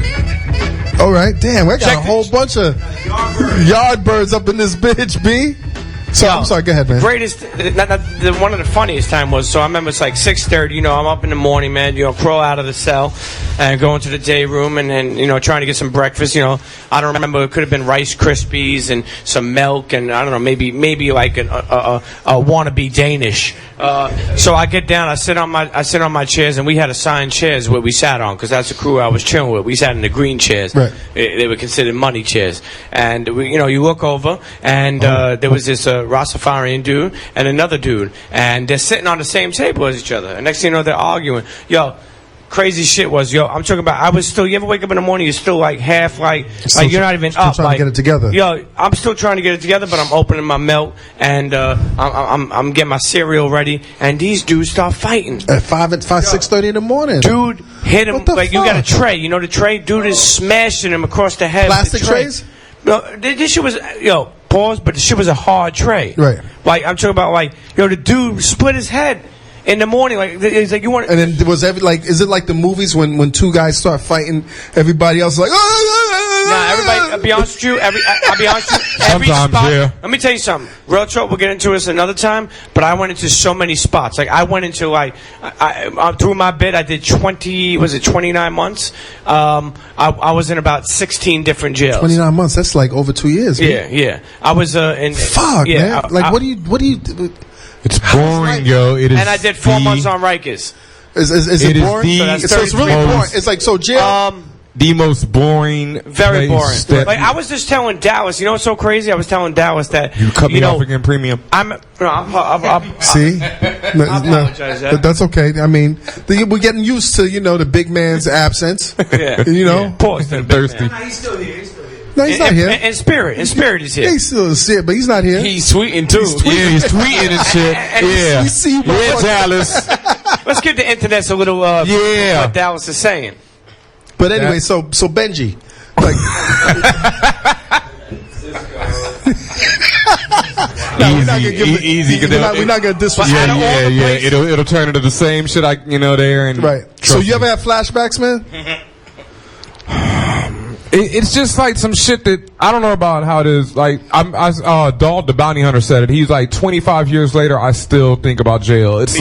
All right, damn, we got a whole bunch of yardbirds up in this bitch, B. So I'm sorry, go ahead, man. One of the funniest time was, so I remember it's like 6:30, you know, I'm up in the morning, man, you know, crawl out of the cell and go into the day room and you know, trying to get some breakfast, you know. I don't remember, it could have been Rice Krispies and some milk and I don't know, maybe like a wannabe Danish. So I get down, I sit on my chairs, and we had assigned chairs where we sat on, because that's the crew I was chilling with. We sat in the green chairs. Right. They were considered money chairs. And you look over, and there was this Rastafarian dude and another dude, and they're sitting on the same table as each other. And next thing you know, they're arguing. Yo, crazy shit was, I'm talking about, you ever wake up in the morning, you're still like half like you're not even up. Trying to get it together. Yo, I'm still trying to get it together, but I'm opening my milk and I'm getting my cereal ready, and these dudes start fighting. At 6:30 in the morning. Dude hit him, like fuck? You got a tray, you know the tray? Dude is smashing him across the head. Plastic trays? No, this shit was, pause, but the shit was a hard tray. Right. Like, I'm talking about, the dude split his head in the morning. Like, he's like, you want. And then is it like the movies when two guys start fighting, everybody else is like, Nah, everybody, I'll be honest with you, every sometimes, spot, yeah. Let me tell you something. Real talk, we'll get into this another time, but I went into so many spots. Like, I went into, I through my bid, I did 29 months? I was in about 16 different jails. 29 months, that's like over 2 years. Man. Yeah. I was in. Fuck, yeah, man. What do you do? It's boring, yo. It is. And I did 4 months on Rikers. Is it boring? So it's really boring. It's like, so jail. The most boring. Very boring. Like, I was just telling Dallas, you know what's so crazy? I was telling Dallas that. You cut me off again, Premium. See? No, apologize, that's okay. I mean, we're getting used to, the big man's absence. Yeah. Pause. Thirsty. He's still here. No, he's not here. In spirit is here. He's still shit, but he's not here. He's tweeting too. He's tweeting and shit. Yeah. We see you, Dallas. Let's give the internet a little what Dallas is saying. But anyway, so Benji, like, easy. We're not gonna disrespect. Yeah. It'll turn into the same shit. There and right. So you ever have flashbacks, man? It's just like some shit that I don't know about how it is. Like Dog the Bounty Hunter said it. He's like 25 years later, I still think about jail. It's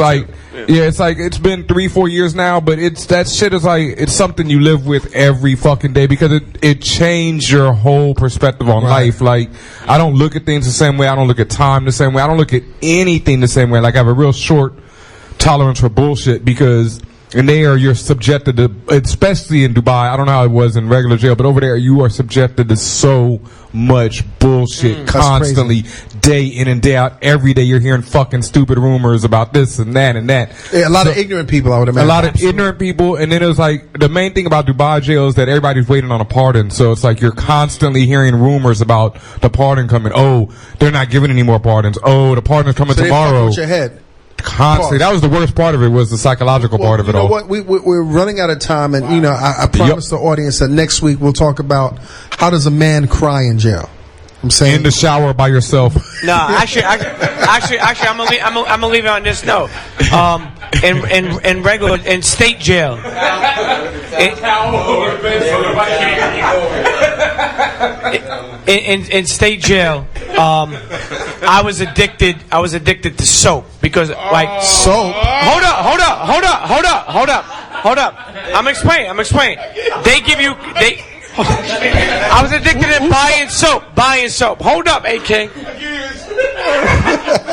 it's like it's been 3-4 years now, but that shit is like it's something you live with every fucking day because it changed your whole perspective on life. Like I don't look at things the same way. I don't look at time the same way. I don't look at anything the same way. Like I have a real short tolerance for bullshit because And there you're subjected to, especially in Dubai, I don't know how it was in regular jail, but over there you are subjected to so much bullshit constantly, day in and day out. Every day you're hearing fucking stupid rumors about this and that and that. Yeah, a lot of ignorant people, I would imagine. A lot of ignorant people, and then it was like, the main thing about Dubai jail is that everybody's waiting on a pardon, so it's like you're constantly hearing rumors about the pardon coming. Oh, they're not giving any more pardons. Oh, the pardon's coming tomorrow. With your head. Constantly. That was the worst part of it, was the psychological part of it all. You know what? We're running out of time, and you know, I promised the audience that next week we'll talk about how does a man cry in jail. I'm saying in the shower by yourself. No, actually, I'm gonna leave it on this note. In state jail. In state jail, I was addicted to soap because like soap. Hold up. I'm explaining. They give you I was addicted to buying soap. Hold up, A-King.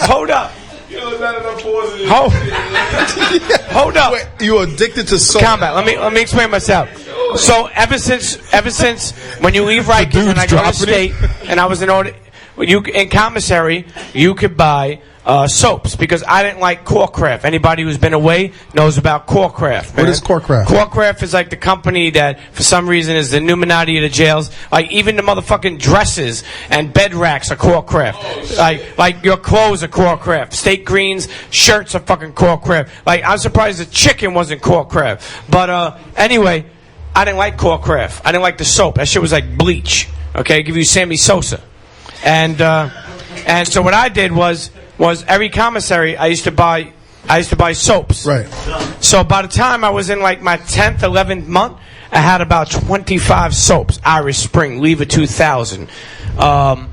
Hold up. Hold up. Wait, you're addicted to soap. Combat. Let me explain myself. So ever since when you leave Rikers and I go to state and I was in commissary, you could buy soaps because I didn't like Corecraft. Anybody who's been away knows about Corecraft. What is Corecraft? Corecraft is like the company that for some reason is the Illuminati of the jails. Like even the motherfucking dresses and bed racks are Corecraft. Like your clothes are Corecraft. Steak greens, shirts are fucking Corecraft. Like I'm surprised the chicken wasn't Corecraft. But anyway, I didn't like Corecraft. I didn't like the soap. That shit was like bleach. Okay, give you Sammy Sosa. And so what I did was every commissary I used to buy soaps. Right. So by the time I was in like my 10th, 11th month, I had about 25 soaps. Irish Spring, Lever 2000, Dove.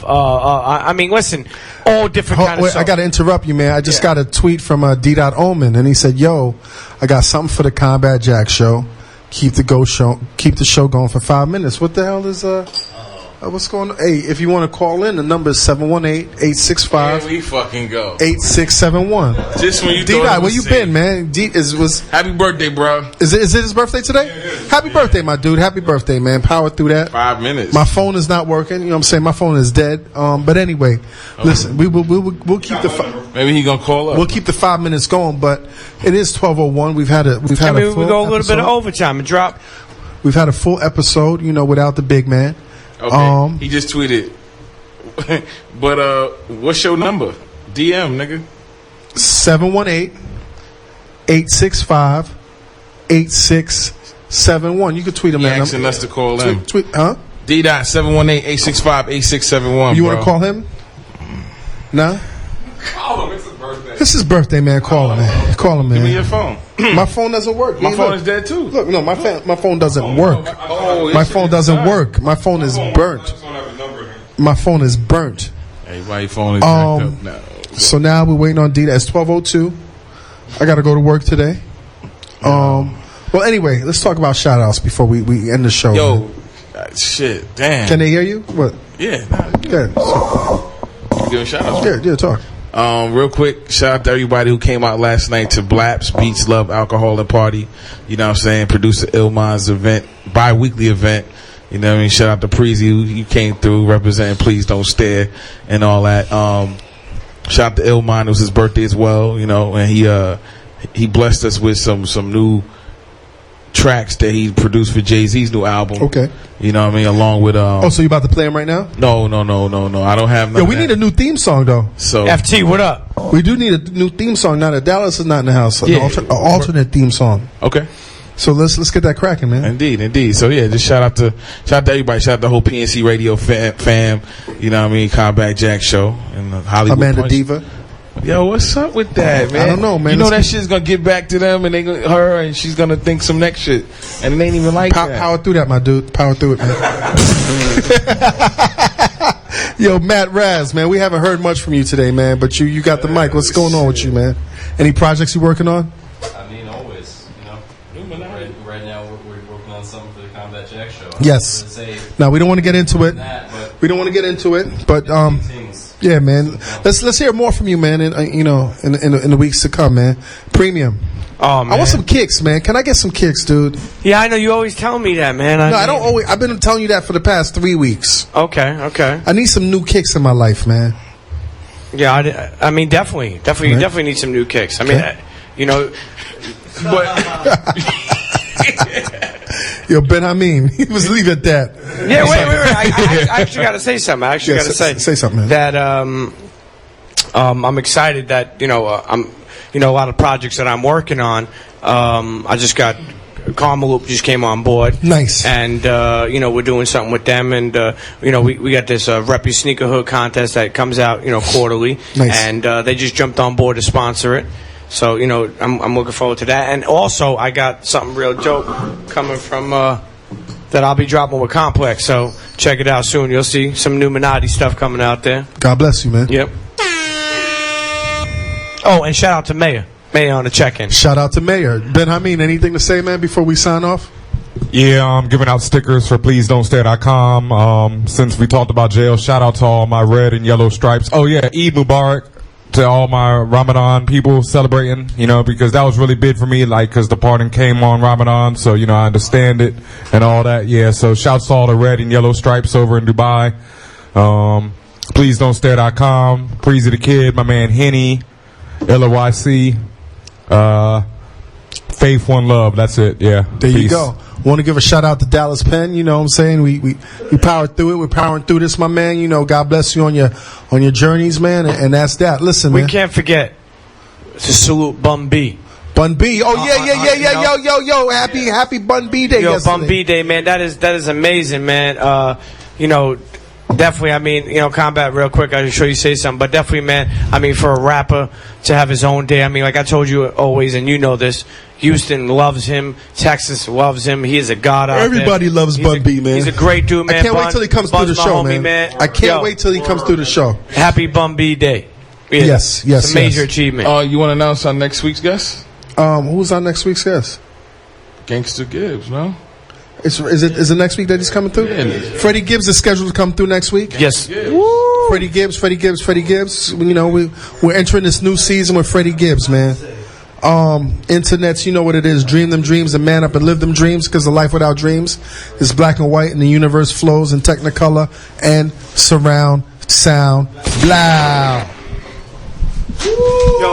I mean, listen, all different kind of soaps. I got to interrupt you, man. I just got a tweet from D.Omen, and he said, "Yo, I got something for the Combat Jack show. Keep the show going for 5 minutes." What the hell is what's going on? Hey, if you want to call in, the number is 718-865. Here we fucking go. 8671. Just when you D-Dot, where you been, man? Happy birthday, bro. Is it his birthday today? Yeah. Happy birthday, my dude. Happy birthday, man. Power through that. 5 minutes. My phone is not working. You know what I'm saying? My phone is dead. But anyway, listen, we'll keep maybe he gonna call up. We'll keep the 5 minutes going, but it is 12:01. We've had a full we go a little episode. bit of overtime and drop. We've had a full episode, without the big man. Okay. He just tweeted. But what's your number? DM, nigga. 718-865-8671. You can tweet him that number. Asking us to call him. Tweet, huh? D.718-865-8671. You want to call him? No? Call him. It's his birthday. It's his birthday, man. Call him, man. Call him, man. Give me your phone. My phone doesn't work. My phone is dead too. Look, no, my phone doesn't work. My phone doesn't work. My phone is burnt. My phone is burnt. Everybody's phone is jacked up now. So now we're waiting on D. It's 12:02. I got to go to work today. Well, anyway, let's talk about shout-outs before we end the show. Yo, shit, damn. Can they hear you? What? Yeah. Good. Give a shout-out. Yeah, talk. Real quick, shout out to everybody who came out last night to Blaps Beach Love Alcohol and Party. You know what I'm saying? Producer Ilman's event, bi-weekly event. You know what I mean? Shout out to Preezy who came through representing Please Don't Stare and all that. Shout out to Ilman. It was his birthday as well, and he blessed us with some new tracks that he produced for Jay-Z's new album. Okay. You know what I mean? Along with so you about to play him right now? No. I don't have none. Yo, we need a new theme song though. So FT, what up? We do need a new theme song now that Dallas is not in the house. Yeah. An alternate theme song. Okay. So let's get that cracking, man. Indeed. So yeah, just shout out to everybody. Shout out to the whole PNC Radio fam. You know what I mean? Combat Jack Show and the Hollywood Amanda Punch. Diva. Yo, what's up with that, man? I don't know, man. You know that shit's gonna get back to them, and and she's gonna think some next shit, and it ain't even like that. Power through that, my dude. Power through it, man. Yo, Matt Raz, man, we haven't heard much from you today, man. But you got the mic. What's going on with you, man? Any projects you working on? I mean, always, Right now, we're working on something for the Combat Jack show. Yes. Now we don't want to get into it. We don't want to get into it, but yeah, man. Let's hear more from you, man. In the weeks to come, man. Premium. Oh, man. I want some kicks, man. Can I get some kicks, dude? Yeah, I know. You always tell me that, man. I don't always. I've been telling you that for the past 3 weeks. Okay. I need some new kicks in my life, man. Yeah, I mean, definitely. Right. You definitely need some new kicks. I mean, but... Yo, Ben, he was leave at that. Yeah, wait. I actually got to say something. Say something, man. That I'm excited that a lot of projects that I'm working on. I just got Karma Loop just came on board. Nice. And we're doing something with them, and we got this Rep Your Sneaker Hood contest that comes out quarterly. Nice. And they just jumped on board to sponsor it. So, I'm looking forward to that. And also, I got something real dope coming from that I'll be dropping with Complex. So, check it out soon. You'll see some Illuminati stuff coming out there. God bless you, man. Yep. Oh, and shout out to Mayor. Mayor on the check-in. Shout out to Mayor. Ben, anything to say, man, before we sign off? Yeah, I'm giving out stickers for PleaseDon'tStare.com. Since we talked about jail, shout out to all my red and yellow stripes. Oh, yeah, Eid Mubarak. To all my Ramadan people celebrating, because that was really big for me, because the pardon came on Ramadan, so, I understand it and all that. Yeah, so shouts to all the red and yellow stripes over in Dubai. PleaseDon'tStare.com, Preezy the Kid, my man Henny, LOYC, Faith, One Love, that's it, yeah. There Peace. You go. Want to give a shout out to Dallas Penn, you know what I'm saying? We powered through it. We're powering through this, my man. God bless you on your journeys, man, and that's that. Listen, man. We can't forget to salute Bun B. Bun B. Oh yeah. Yo. Happy Bun B Day. Yo, Bun B Day, man. That is amazing, man. Definitely, Combat, real quick, I'll show you say something, but definitely, man, for a rapper to have his own day, like I told you always, and you know this, Houston loves him, Texas loves him, he is a god out Everybody there. Loves Bun B, man. He's a great dude, man. I can't wait till he comes through the show, man. I can't wait till he comes through the show. Happy Bun B Day. Yeah, yes. It's a major achievement. You want to announce our next week's guest? Who's our next week's guest? Gangsta Gibbs, no? Is it next week that he's coming through? Yeah. Freddie Gibbs is scheduled to come through next week. Yes. Woo! Freddie Gibbs. We're entering this new season with Freddie Gibbs, man. Internets, you know what it is. Dream them dreams and man up and live them dreams, because a life without dreams is black and white and the universe flows in technicolor and surround sound. Blah. Yo.